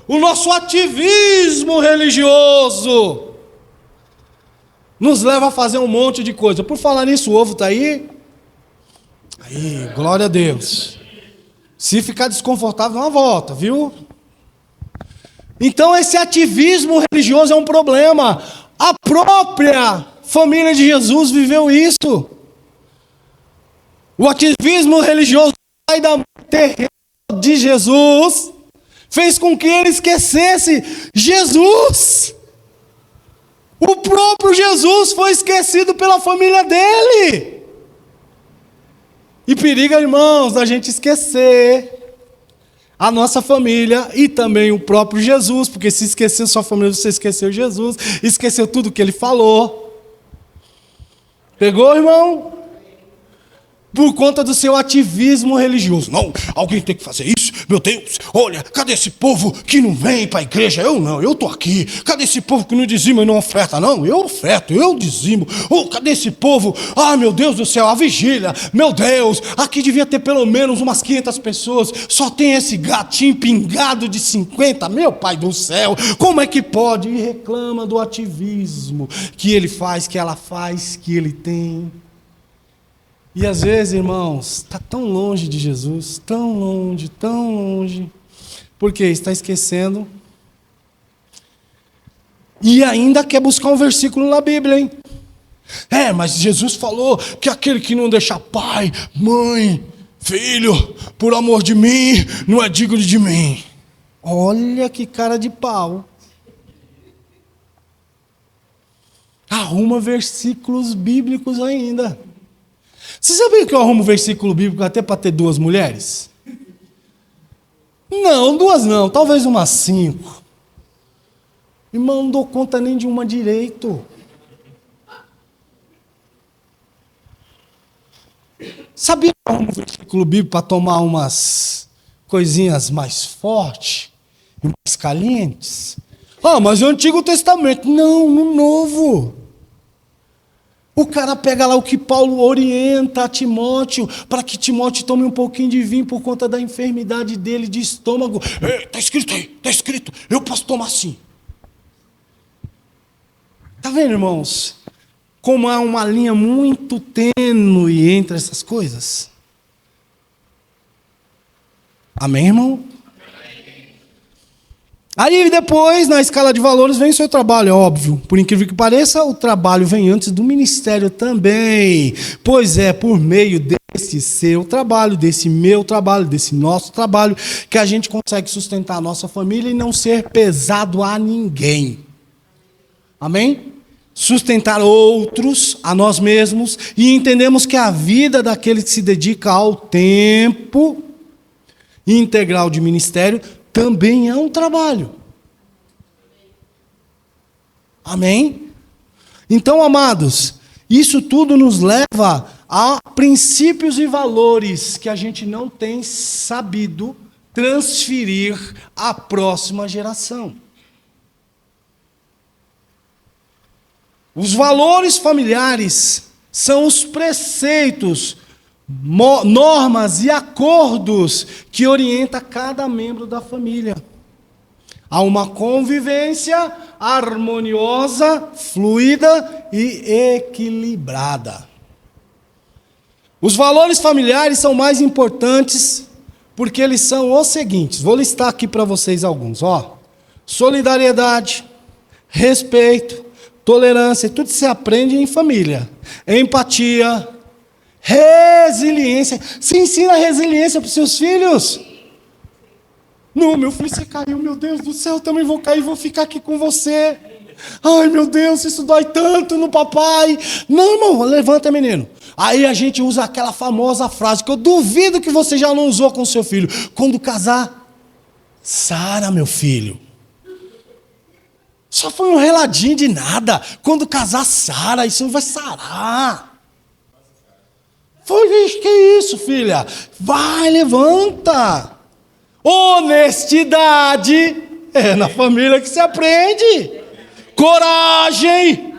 [SPEAKER 1] o nosso ativismo religioso, nos leva a fazer um monte de coisa. Por falar nisso, o ovo está aí? Aí, glória a Deus. Se ficar desconfortável, dá uma volta, viu? Então esse ativismo religioso é um problema. A própria família de Jesus viveu isso. O ativismo religioso pai da terrena de Jesus fez com que ele esquecesse Jesus. O próprio Jesus foi esquecido pela família dele. E periga, irmãos, da gente esquecer a nossa família e também o próprio Jesus, porque se esquecer sua família, você esqueceu Jesus, esqueceu tudo que ele falou. Pegou, irmão? Por conta do seu ativismo religioso. Não, alguém tem que fazer isso. Meu Deus, olha, cadê esse povo que não vem para a igreja? Eu não, eu estou aqui. Cadê esse povo que não dizima e não oferta? Não, eu oferto, eu dizimo. Cadê esse povo? Meu Deus do céu, a vigília. Meu Deus, aqui devia ter pelo menos umas 500 pessoas. Só tem esse gatinho pingado de 50. Meu pai do céu, como é que pode? E reclama do ativismo que ele faz, que ela faz, que ele tem. E às vezes, irmãos, está tão longe de Jesus, tão longe, Por quê? Está esquecendo. E ainda quer buscar um versículo na Bíblia, hein? Mas Jesus falou que aquele que não deixa pai, mãe, filho, por amor de mim, não é digno de mim. Olha que cara de pau. Arruma versículos bíblicos ainda. Você sabia que eu arrumo versículo bíblico até para ter 2 mulheres? Não, 2 não, talvez umas 5. Irmão, não dou conta nem de uma direito. Sabia que eu arrumo versículo bíblico para tomar umas coisinhas mais fortes e mais calientes? Mas é o Antigo Testamento. Não, no Novo. O cara pega lá o que Paulo orienta a Timóteo, para que Timóteo tome um pouquinho de vinho por conta da enfermidade dele de estômago. Está escrito aí, está escrito, eu posso tomar sim. Está vendo, irmãos? Como há uma linha muito tênue entre essas coisas. Amém, irmão? Aí depois, na escala de valores, vem o seu trabalho, é óbvio. Por incrível que pareça, o trabalho vem antes do ministério também. Pois é, por meio desse seu trabalho, desse meu trabalho, desse nosso trabalho, que a gente consegue sustentar a nossa família e não ser pesado a ninguém. Amém? Sustentar outros, a nós mesmos, e entendemos que a vida daquele que se dedica ao tempo integral de ministério também é um trabalho. Amém? Então, amados, isso tudo nos leva a princípios e valores que a gente não tem sabido transferir à próxima geração. Os valores familiares são os preceitos, normas e acordos que orientam cada membro da família. Há uma convivência harmoniosa, fluida e equilibrada. Os valores familiares são mais importantes porque eles são os seguintes. Vou listar aqui para vocês alguns. Solidariedade, respeito, tolerância, tudo se aprende em família. Empatia, resiliência. Você ensina resiliência para os seus filhos? Não, meu filho, você caiu, meu Deus do céu, eu também vou cair, vou ficar aqui com você. Ai, meu Deus, isso dói tanto no papai. Não, irmão, levanta, menino. Aí a gente usa aquela famosa frase que eu duvido que você já não usou com seu filho. Quando casar, sara, meu filho. Só foi um reladinho de nada. Quando casar, sara, isso vai sarar. Foi, que isso, filha? Vai, levanta. Honestidade é na família que se aprende. Coragem.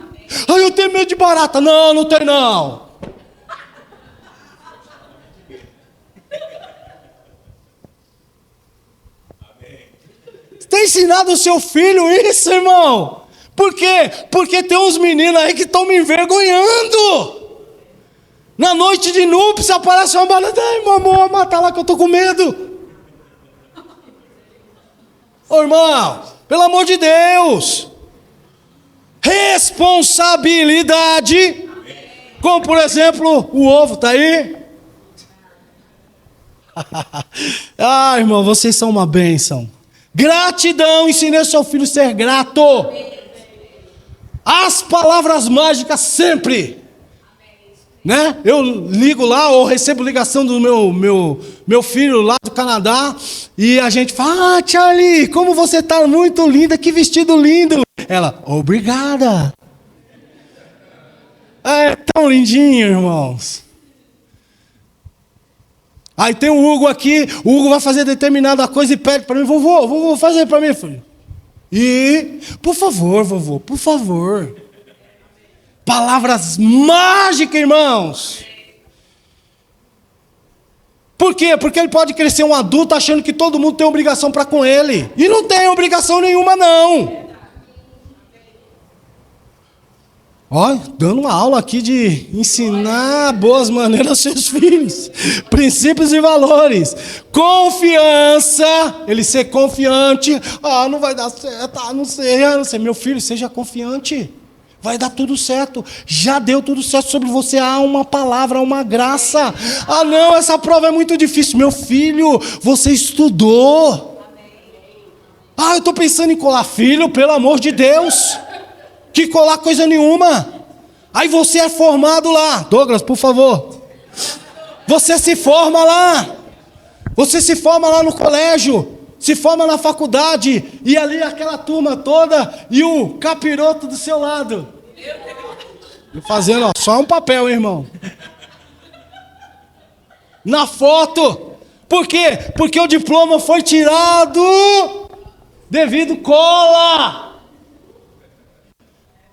[SPEAKER 1] Ai, eu tenho medo de barata. Não, não tem não. Você tem ensinado o seu filho isso, irmão? Por quê? Porque tem uns meninos aí que estão me envergonhando. Na noite de núpcias aparece uma barata. Ai, mamãe, matar lá que eu tô com medo. Ô, irmão, pelo amor de Deus. Responsabilidade. Como, por exemplo, o ovo, tá aí? Irmão, vocês são uma bênção. Gratidão, ensinei seu filho a ser grato. As palavras mágicas sempre. Né? Eu ligo lá, ou recebo ligação do meu filho lá do Canadá, e a gente fala: Charlie, como você tá muito linda, que vestido lindo. Ela: obrigada. É tão lindinho, irmãos. Aí tem o Hugo aqui, o Hugo vai fazer determinada coisa e pede para mim: vovô, fazer para mim, filho. E, por favor, vovô, por favor. Palavras mágicas, irmãos. Por quê? Porque ele pode crescer um adulto achando que todo mundo tem obrigação para com ele. E não tem obrigação nenhuma, não. Ó, dando uma aula aqui de ensinar boas maneiras aos seus filhos. Princípios e valores. Confiança. Ele ser confiante. Ah, não vai dar certo. Ah, não sei. Meu filho, seja confiante. Vai dar tudo certo. Já deu tudo certo sobre você. Há uma palavra, há uma graça. Ah, não, essa prova é muito difícil. Meu filho, você estudou. Ah, eu estou pensando em colar. Filho, pelo amor de Deus. Que colar coisa nenhuma. Aí você é formado lá. Douglas, por favor. Você se forma lá. Você se forma lá no colégio. Se forma na faculdade. E ali aquela turma toda. E o capiroto do seu lado. E fazendo ó, só um papel, hein, irmão. Na foto. Por quê? Porque o diploma foi tirado devido cola.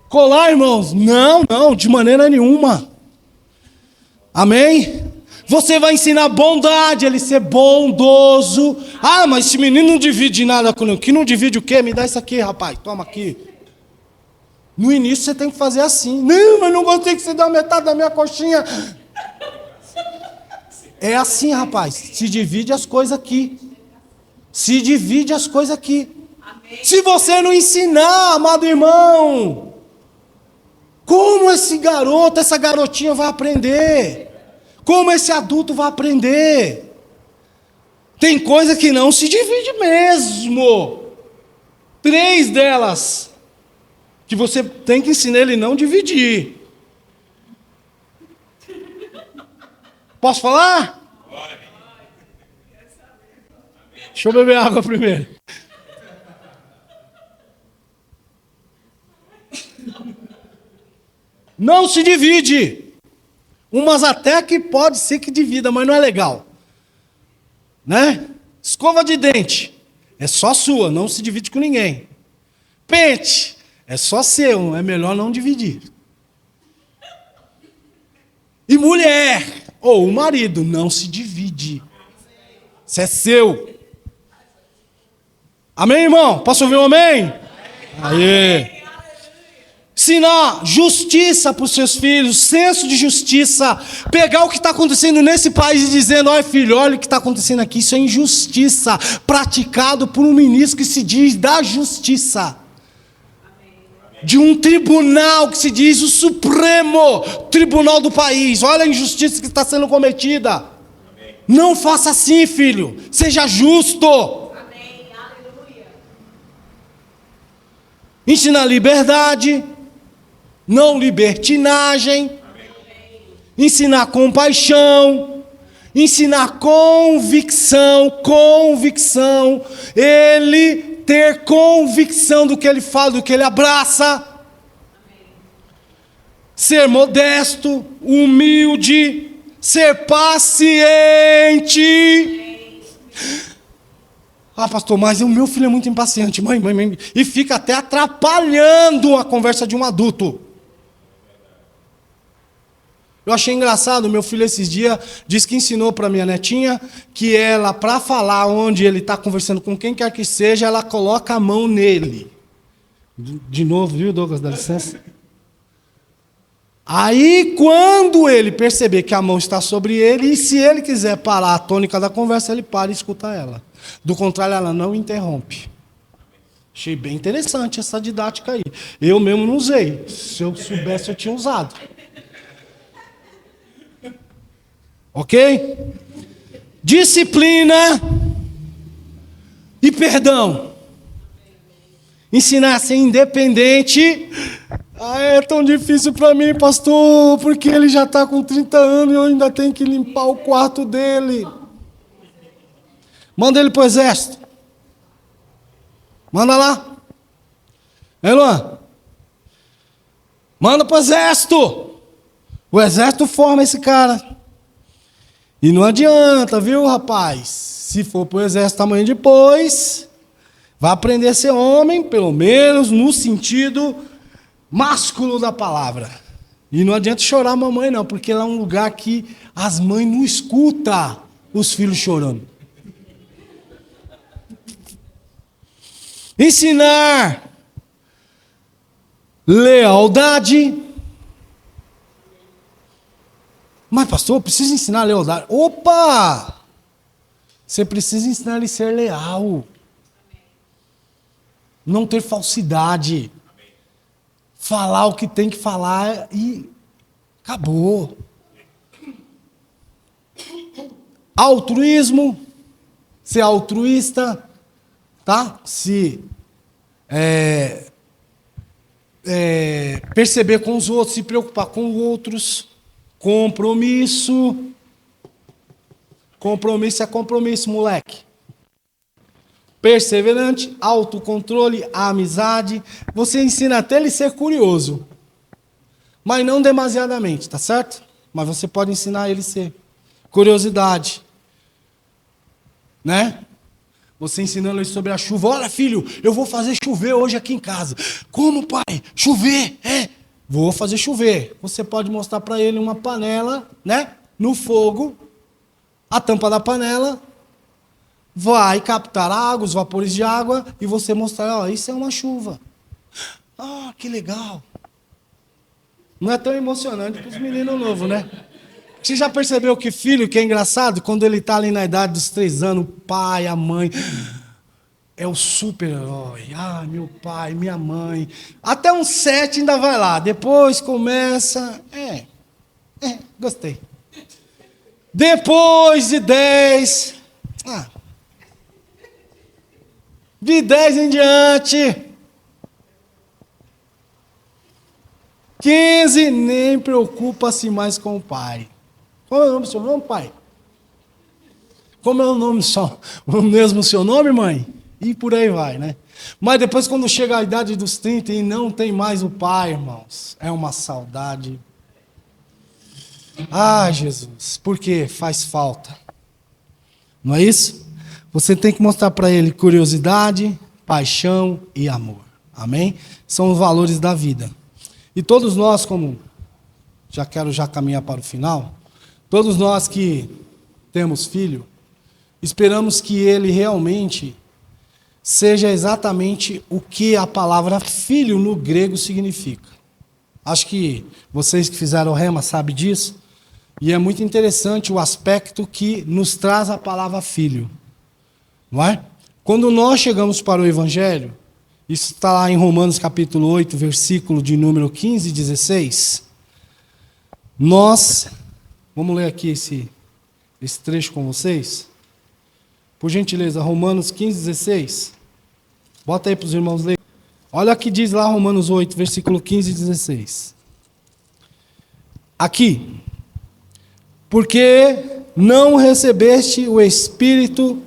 [SPEAKER 1] Colar, irmãos? Não, de maneira nenhuma. Amém? Você vai ensinar bondade, ele ser bondoso. Ah, mas esse menino não divide nada com ele. Que não divide o quê? Me dá isso aqui, rapaz, toma aqui. No início você tem que fazer assim. Não, mas não gostei que você dê metade da minha coxinha. É assim, rapaz. Se divide as coisas aqui. Se divide as coisas aqui. Se você não ensinar, amado irmão, como esse garoto, essa garotinha vai aprender? Como esse adulto vai aprender? Tem coisa que não se divide mesmo. 3 delas que você tem que ensinar ele não dividir. Posso falar? Deixa eu beber água primeiro. Não se divide. Umas até que pode ser que divida, mas não é legal. Né? Escova de dente. É só sua, não se divide com ninguém. Pente. É só seu, é melhor não dividir. E mulher, ou o marido, não se divide. Isso é seu. Amém, irmão? Posso ouvir um amém? Aê. Ensinar justiça para os seus filhos, senso de justiça. Pegar o que está acontecendo nesse país e dizendo, olha filho, olha o que está acontecendo aqui, isso é injustiça, praticado por um ministro que se diz da justiça. De um tribunal que se diz o Supremo Tribunal do país. Olha a injustiça que está sendo cometida. Não faça assim, filho, seja justo. Ensinar liberdade, não libertinagem, ensinar compaixão, ensinar convicção, ele ter convicção do que ele fala, do que ele abraça, ser modesto, humilde, ser paciente. Ah, pastor, mas o meu filho é muito impaciente, mãe, e fica até atrapalhando a conversa de um adulto. Eu achei engraçado, meu filho esses dias disse que ensinou para minha netinha que ela, para falar onde ele está conversando com quem quer que seja, ela coloca a mão nele. De novo, viu, Douglas, dá licença? Aí, quando ele perceber que a mão está sobre ele, e se ele quiser parar a tônica da conversa, ele para e escuta ela. Do contrário, ela não interrompe. Achei bem interessante essa didática aí. Eu mesmo não usei. Se eu soubesse, eu tinha usado. Ok? Disciplina e perdão. Ensinar a ser independente. Ah, é tão difícil para mim, pastor, porque ele já está com 30 anos e eu ainda tenho que limpar o quarto dele. Manda ele para o exército. Manda lá. Hein, Luan? Manda para o exército. O exército forma esse cara. E não adianta, viu, rapaz? Se for para o exército amanhã depois, vai aprender a ser homem, pelo menos no sentido másculo da palavra. E não adianta chorar a mamãe, não, porque lá é um lugar que as mães não escutam os filhos chorando. Ensinar lealdade, Mas pastor, eu preciso ensinar a lealdade. Opa! Você precisa ensinar ele a ser leal. Não ter falsidade. Falar o que tem que falar e acabou. Altruísmo, ser altruísta, tá? Se perceber com os outros, se preocupar com os outros. Compromisso. Compromisso é compromisso, moleque. Perseverante, autocontrole, amizade. Você ensina até ele a ser curioso. Mas não demasiadamente, tá certo? Mas você pode ensinar ele a ser. Curiosidade. Né? Você ensinando ele sobre a chuva. Olha, filho, eu vou fazer chover hoje aqui em casa. Como, pai? Chover? Vou fazer chover. Você pode mostrar para ele uma panela, né? No fogo. A tampa da panela vai captar água, os vapores de água, e você mostrar, ó, isso é uma chuva. Ah, que legal. Não é tão emocionante para os meninos novos, né? Você já percebeu que filho, que é engraçado, quando ele está ali na idade dos 3 anos, o pai, a mãe, é o super-herói. Ah, meu pai, minha mãe. Até uns 7 ainda vai lá. Depois começa... gostei. Depois de 10... de 10 em diante... 15, nem preocupa-se mais com o pai. Como é o nome do seu nome, pai? Como é o mesmo seu nome, mãe? E por aí vai, né? Mas depois, quando chega a idade dos 30 e não tem mais o pai, irmãos, é uma saudade. Ah, Jesus, porque faz falta. Não é isso? Você tem que mostrar para ele curiosidade, paixão e amor. Amém? São os valores da vida. E todos nós, como já quero caminhar para o final, todos nós que temos filho, esperamos que ele realmente seja exatamente o que a palavra filho no grego significa. Acho que vocês que fizeram o rema sabem disso, e é muito interessante o aspecto que nos traz a palavra filho. Não é? Quando nós chegamos para o Evangelho, isso está lá em Romanos capítulo 8, versículo de número 15 e 16. Vamos ler aqui esse trecho com vocês. Por gentileza, Romanos 15, 16. Bota aí para os irmãos lerem. Olha o que diz lá Romanos 8, versículo 15 e 16. Aqui. Porque não recebeste o espírito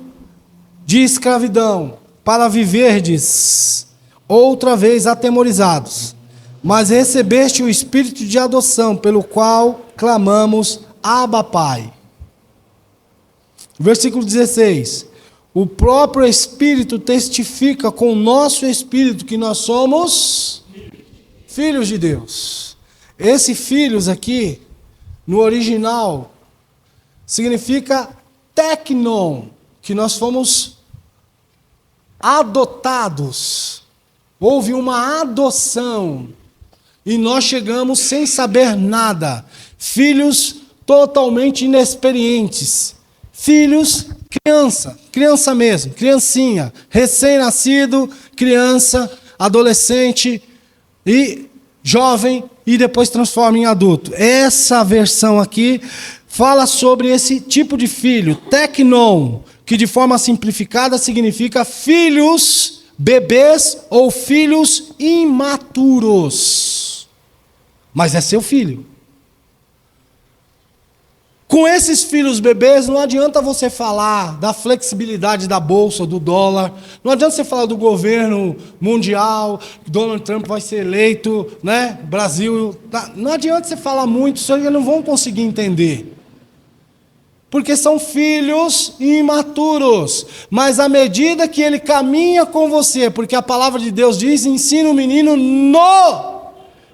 [SPEAKER 1] de escravidão para viverdes outra vez atemorizados, mas recebeste o espírito de adoção, pelo qual clamamos, Abba, Pai. Versículo 16. O próprio Espírito testifica com o nosso espírito que nós somos filhos de Deus. Esse filhos aqui, no original, significa teknon, que nós fomos adotados. Houve uma adoção e nós chegamos sem saber nada. Filhos totalmente inexperientes. Filhos, criança mesmo, criancinha, recém-nascido, criança, adolescente e jovem e depois transforma em adulto. Essa versão aqui fala sobre esse tipo de filho, teknon, que de forma simplificada significa filhos, bebês ou filhos imaturos. Mas é seu filho. Com esses filhos bebês, não adianta você falar da flexibilidade da bolsa, do dólar, não adianta você falar do governo mundial, que Donald Trump vai ser eleito, né? Brasil. Não adianta você falar muito, isso eles não vão conseguir entender. Porque são filhos imaturos. Mas à medida que ele caminha com você, porque a palavra de Deus diz, ensina o menino no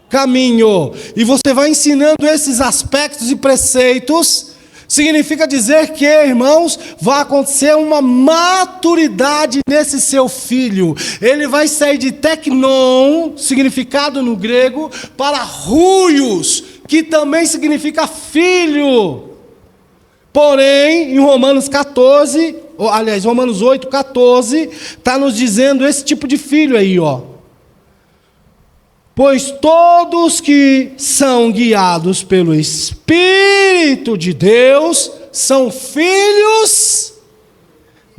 [SPEAKER 1] caminho. E você vai ensinando esses aspectos e preceitos, significa dizer que, irmãos, vai acontecer uma maturidade nesse seu filho. Ele vai sair de teknon, significado no grego, para huios, que também significa filho. Porém, em Romanos 14, aliás, Romanos 8, 14, está nos dizendo esse tipo de filho aí, ó. Pois todos que são guiados pelo Espírito de Deus são filhos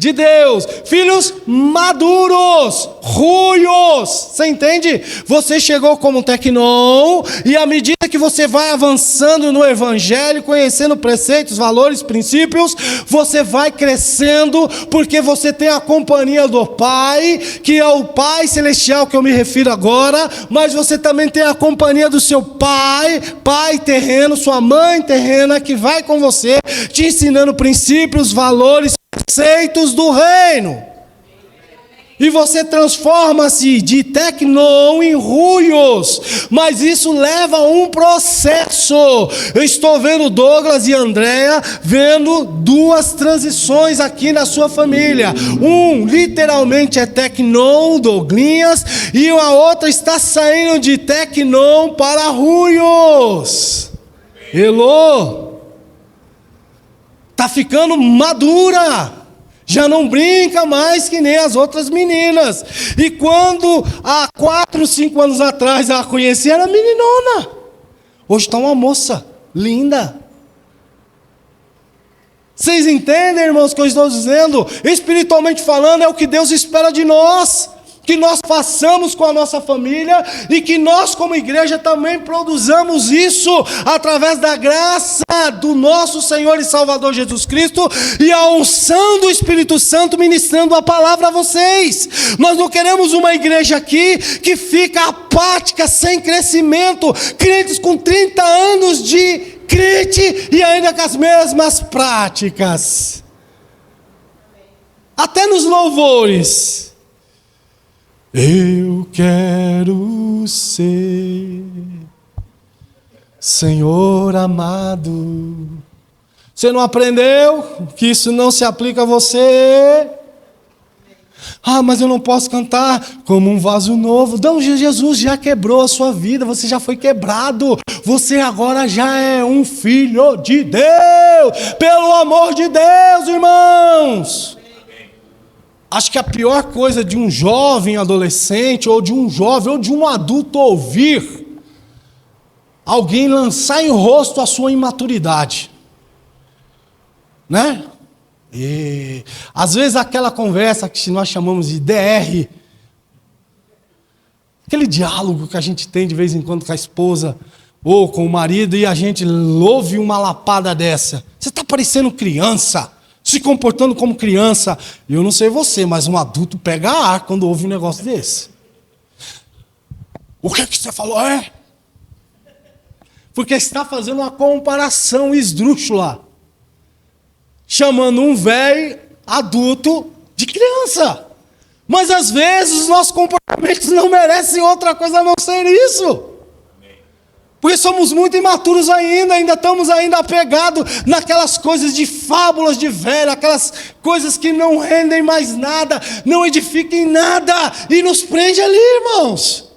[SPEAKER 1] de Deus, filhos maduros, ruios. Você entende? Você chegou como tecnon, e à medida que você vai avançando no Evangelho, conhecendo preceitos, valores, princípios, você vai crescendo, porque você tem a companhia do Pai, que é o Pai Celestial que eu me refiro agora, mas você também tem a companhia do seu pai terreno, sua mãe terrena, que vai com você, te ensinando princípios, valores, preceitos do reino. E você transforma-se de tecnon em ruios. Mas isso leva a um processo. Eu estou vendo Douglas e Andréa vendo duas transições aqui na sua família. Um literalmente é tecnon, Douglinhas, e a outra está saindo de tecnon para ruios. Elô, está ficando madura, já não brinca mais que nem as outras meninas. E quando há 4, 5 anos atrás ela conhecia, era meninona. Hoje está uma moça linda. Vocês entendem, irmãos, o que eu estou dizendo? Espiritualmente falando, é o que Deus espera de nós, que nós façamos com a nossa família, e que nós como igreja também produzamos isso, através da graça do nosso Senhor e Salvador Jesus Cristo, e a unção do Espírito Santo ministrando a palavra a vocês. Nós não queremos uma igreja aqui que fica apática, sem crescimento, crentes com 30 anos de crente e ainda com as mesmas práticas. Até nos louvores. Eu quero ser Senhor amado. Você não aprendeu que isso não se aplica a você? Ah, mas eu não posso cantar como um vaso novo. Não, Jesus já quebrou a sua vida, você já foi quebrado. Você agora já é um filho de Deus. Pelo amor de Deus, irmãos. Acho que a pior coisa de um jovem adolescente, ou de um jovem, ou de um adulto ouvir alguém lançar em rosto a sua imaturidade, né? E às vezes aquela conversa que nós chamamos de DR, aquele diálogo que a gente tem de vez em quando com a esposa ou com o marido, e a gente ouve uma lapada dessa: você está parecendo criança, se comportando como criança. Eu não sei você, mas um adulto pega ar quando ouve um negócio desse. O que você falou? Porque está fazendo uma comparação esdrúxula, chamando um velho adulto de criança. Mas às vezes os nossos comportamentos não merecem outra coisa a não ser isso. Porque somos muito imaturos ainda estamos apegados naquelas coisas de fábulas de velho, aquelas coisas que não rendem mais nada, não edificam em nada, e nos prende ali, irmãos.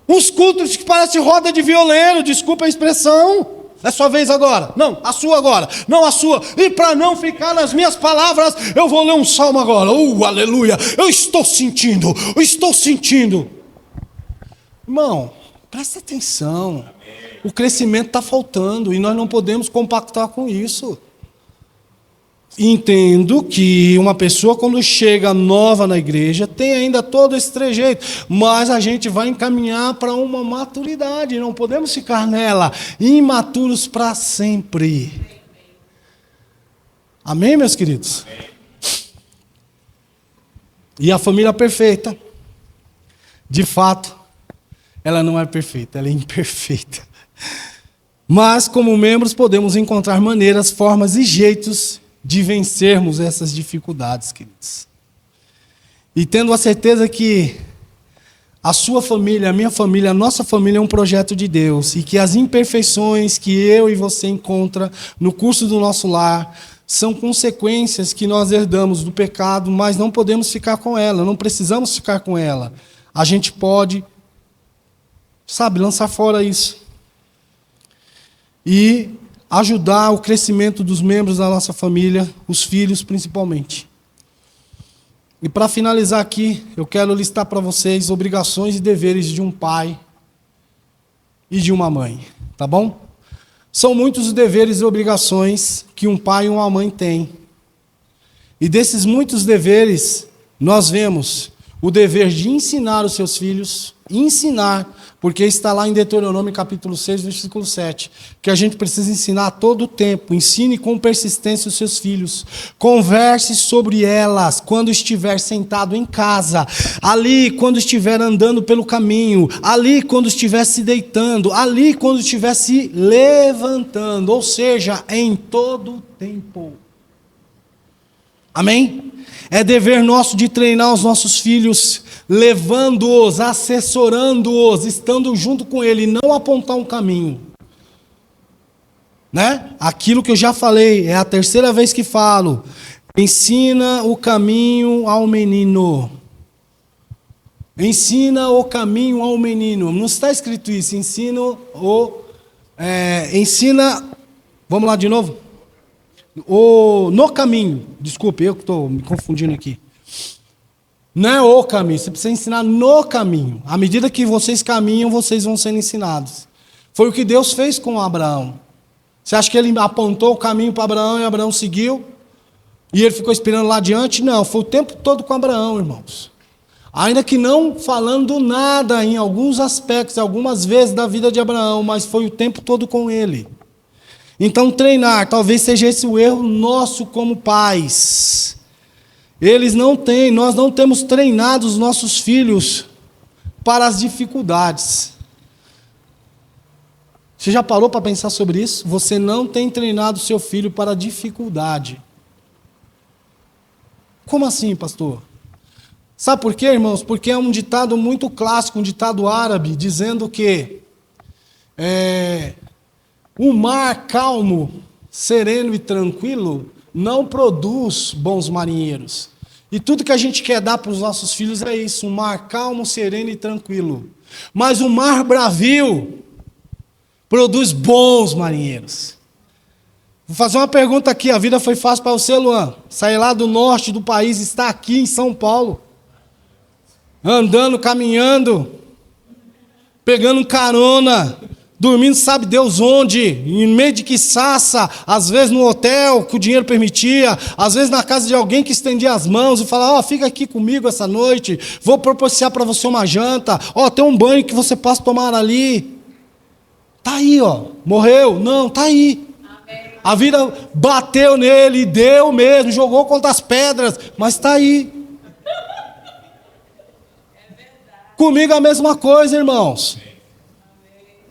[SPEAKER 1] Uns cultos que parecem roda de violeiro, desculpa a expressão. É sua vez agora. Não, a sua agora. Não, a sua. E para não ficar nas minhas palavras, eu vou ler um salmo agora. Aleluia. Eu estou sentindo. Irmão, presta atenção. O crescimento está faltando e nós não podemos compactar com isso. Entendo que uma pessoa, quando chega nova na igreja, tem ainda todo esse trejeito, mas a gente vai encaminhar para uma maturidade. Não podemos ficar nela imaturos para sempre. Amém, meus queridos? E a família perfeita, de fato, ela não é perfeita, ela é imperfeita. Mas, como membros, podemos encontrar maneiras, formas e jeitos de vencermos essas dificuldades, queridos. E tendo a certeza que a sua família, a minha família, a nossa família é um projeto de Deus, e que as imperfeições que eu e você encontra no curso do nosso lar são consequências que nós herdamos do pecado, mas não podemos ficar com ela, não precisamos ficar com ela. A gente pode, lançar fora isso. e ajudar o crescimento dos membros da nossa família, os filhos principalmente. E para finalizar aqui, eu quero listar para vocês obrigações e deveres de um pai e de uma mãe, tá bom? São muitos os deveres e obrigações que um pai e uma mãe têm. E desses muitos deveres, nós vemos o dever de ensinar os seus filhos, ensinar, porque está lá em Deuteronômio capítulo 6, versículo 7, que a gente precisa ensinar a todo tempo, ensine com persistência os seus filhos, converse sobre elas quando estiver sentado em casa, ali quando estiver andando pelo caminho, ali quando estiver se deitando, ali quando estiver se levantando, ou seja, em todo tempo. Amém? É dever nosso de treinar os nossos filhos, levando-os, assessorando-os, estando junto com ele, não apontar um caminho. Né? Aquilo que eu já falei, é a terceira vez que falo. Ensina o caminho ao menino. Ensina o caminho ao menino. Não está escrito isso. Ensina, vamos lá de novo? No caminho, desculpe, eu que estou me confundindo aqui. Não é o caminho, você precisa ensinar no caminho. À medida que vocês caminham, vocês vão sendo ensinados. Foi o que Deus fez com Abraão. Você acha que ele apontou o caminho para Abraão e Abraão seguiu? E ele ficou esperando lá adiante? Não, foi o tempo todo com Abraão, irmãos. Ainda que não falando nada em alguns aspectos, algumas vezes da vida de Abraão, mas foi o tempo todo com ele. Então, treinar, talvez seja esse o erro nosso como pais. Nós não temos treinado os nossos filhos para as dificuldades. Você já parou para pensar sobre isso? Você não tem treinado seu filho para a dificuldade. Como assim, pastor? Sabe por quê, irmãos? Porque é um ditado muito clássico, um ditado árabe, dizendo que o mar calmo, sereno e tranquilo não produz bons marinheiros. E tudo que a gente quer dar para os nossos filhos é isso, um mar calmo, sereno e tranquilo. Mas o mar bravio produz bons marinheiros. Vou fazer uma pergunta aqui, a vida foi fácil para você, Luan? Sair lá do norte do país, está aqui em São Paulo, andando, caminhando, pegando carona, dormindo sabe Deus onde, em meio de quiçaça, às vezes no hotel que o dinheiro permitia, às vezes na casa de alguém que estendia as mãos e falava, fica aqui comigo essa noite, vou proporcionar para você uma janta, tem um banho que você possa tomar ali. Está aí, morreu? Não, está aí. Amém. A vida bateu nele, deu mesmo, jogou contra as pedras, mas está aí. Comigo a mesma coisa, irmãos.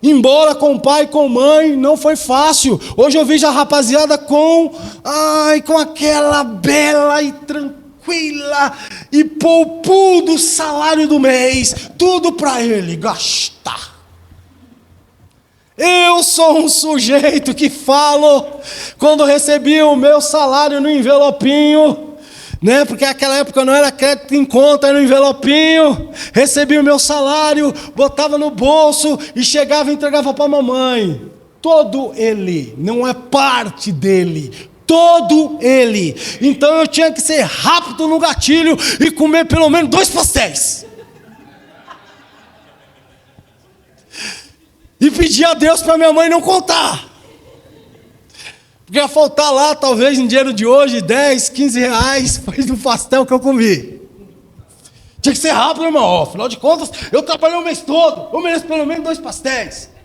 [SPEAKER 1] Embora com o pai e com a mãe, não foi fácil. Hoje eu vejo a rapaziada com aquela bela e tranquila e poupudo salário do mês, tudo para ele gastar. Eu sou um sujeito que falo, quando recebi o meu salário no envelopinho, né? Porque naquela época não era crédito em conta, era no envelopinho, recebia o meu salário, botava no bolso e chegava e entregava para a mamãe. Todo ele, não é parte dele, todo ele. Então eu tinha que ser rápido no gatilho e comer pelo menos 2 pastéis. E pedir a Deus para minha mãe não contar. Porque ia faltar lá, talvez, em dinheiro de hoje, 10, 15 reais, foi do pastel que eu comi. Tinha que ser rápido, irmão. Afinal de contas, eu trabalhei o mês todo. Eu mereço pelo menos 2 pastéis.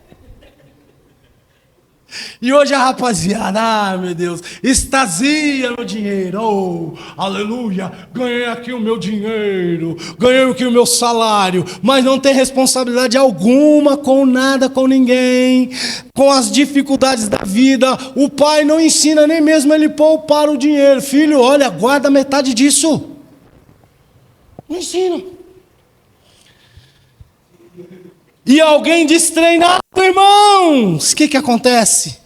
[SPEAKER 1] E hoje a rapaziada, meu Deus, extasia no dinheiro. Aleluia, ganhei aqui o meu dinheiro, ganhei aqui o meu salário, mas não tem responsabilidade alguma com nada, com ninguém, com as dificuldades da vida. O pai não ensina nem mesmo ele poupar o dinheiro. Filho, olha, guarda metade disso. Não ensina. E alguém destreinado, irmãos, o que acontece?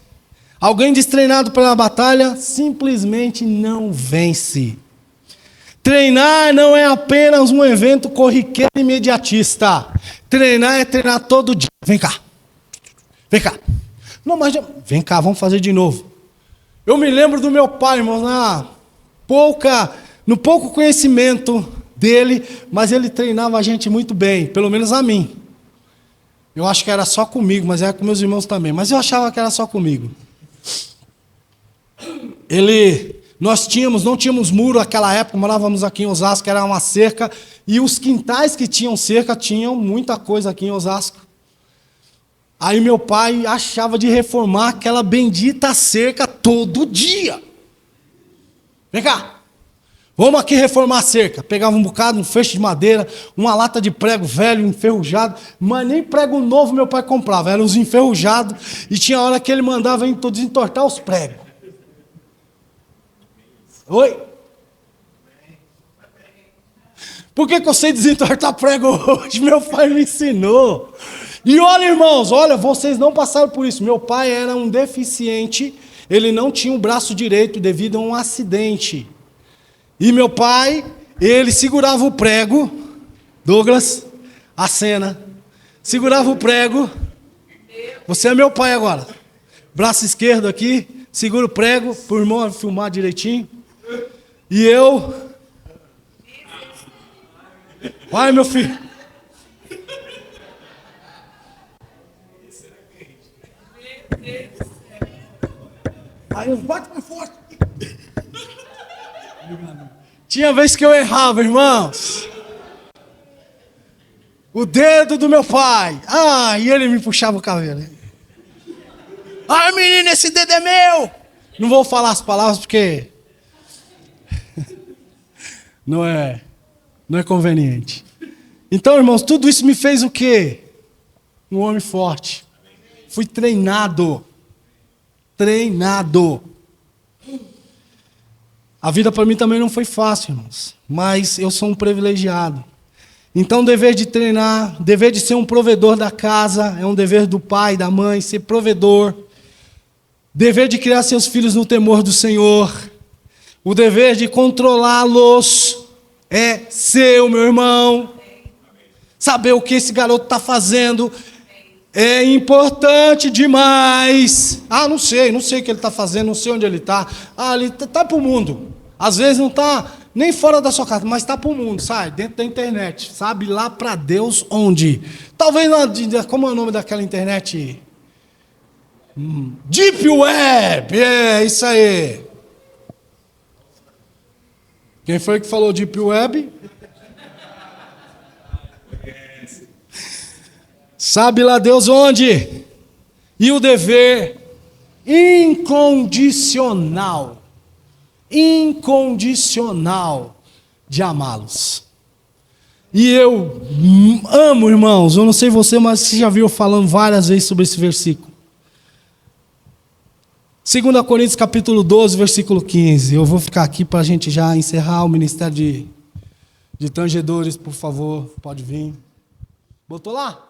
[SPEAKER 1] Alguém destreinado pela batalha simplesmente não vence. Treinar não é apenas um evento corriqueiro e imediatista. Treinar é treinar todo dia. Vem cá. Não, mas vem cá, vamos fazer de novo. Eu me lembro do meu pai, irmão, no pouco conhecimento dele, mas ele treinava a gente muito bem, pelo menos a mim. Eu acho que era só comigo, mas era com meus irmãos também. Mas eu achava que era só comigo. Nós não tínhamos muro naquela época, morávamos aqui em Osasco, era uma cerca, e os quintais que tinham cerca tinham muita coisa aqui em Osasco. Aí meu pai achava de reformar aquela bendita cerca todo dia. Vem cá. Vamos aqui reformar a cerca. Pegava um bocado, um feixe de madeira, uma lata de prego velho, enferrujado, mas nem prego novo meu pai comprava, eram os enferrujados, e tinha hora que ele mandava desentortar os pregos. Oi? Por que eu sei desentortar prego hoje? Meu pai me ensinou. E olha, irmãos, vocês não passaram por isso. Meu pai era um deficiente, ele não tinha o braço direito devido a um acidente. E meu pai, ele segurava o prego, Douglas, a cena, segurava o prego, você é meu pai agora, braço esquerdo aqui, segura o prego, para o irmão filmar direitinho, e eu, vai meu filho, aí eu bate mais forte. Tinha vez que eu errava, irmãos. O dedo do meu pai. E ele me puxava o cabelo. Menino, esse dedo é meu. Não vou falar as palavras porque não é conveniente. Então, irmãos, tudo isso me fez o quê? Um homem forte. Fui treinado. A vida para mim também não foi fácil, irmãos, mas eu sou um privilegiado. Então, o dever de treinar, o dever de ser um provedor da casa, é um dever do pai, da mãe, ser provedor. Dever de criar seus filhos no temor do Senhor. O dever de controlá-los é seu, meu irmão. Saber o que esse garoto está fazendo é importante demais. Não sei o que ele está fazendo, não sei onde ele está. Ele está para o mundo. Às vezes não está nem fora da sua casa, mas está para o mundo, sabe? Dentro da internet. Sabe lá para Deus onde? Talvez, como é o nome daquela internet? Deep Web, isso aí. Quem foi que falou Deep Web? Sabe lá Deus onde? E o dever incondicional de amá-los. E eu amo, irmãos, eu não sei você, mas você já viu eu falando várias vezes sobre esse versículo. 2 Coríntios capítulo 12, versículo 15. Eu vou ficar aqui para a gente já encerrar o ministério de tangedores, por favor, pode vir. Botou lá?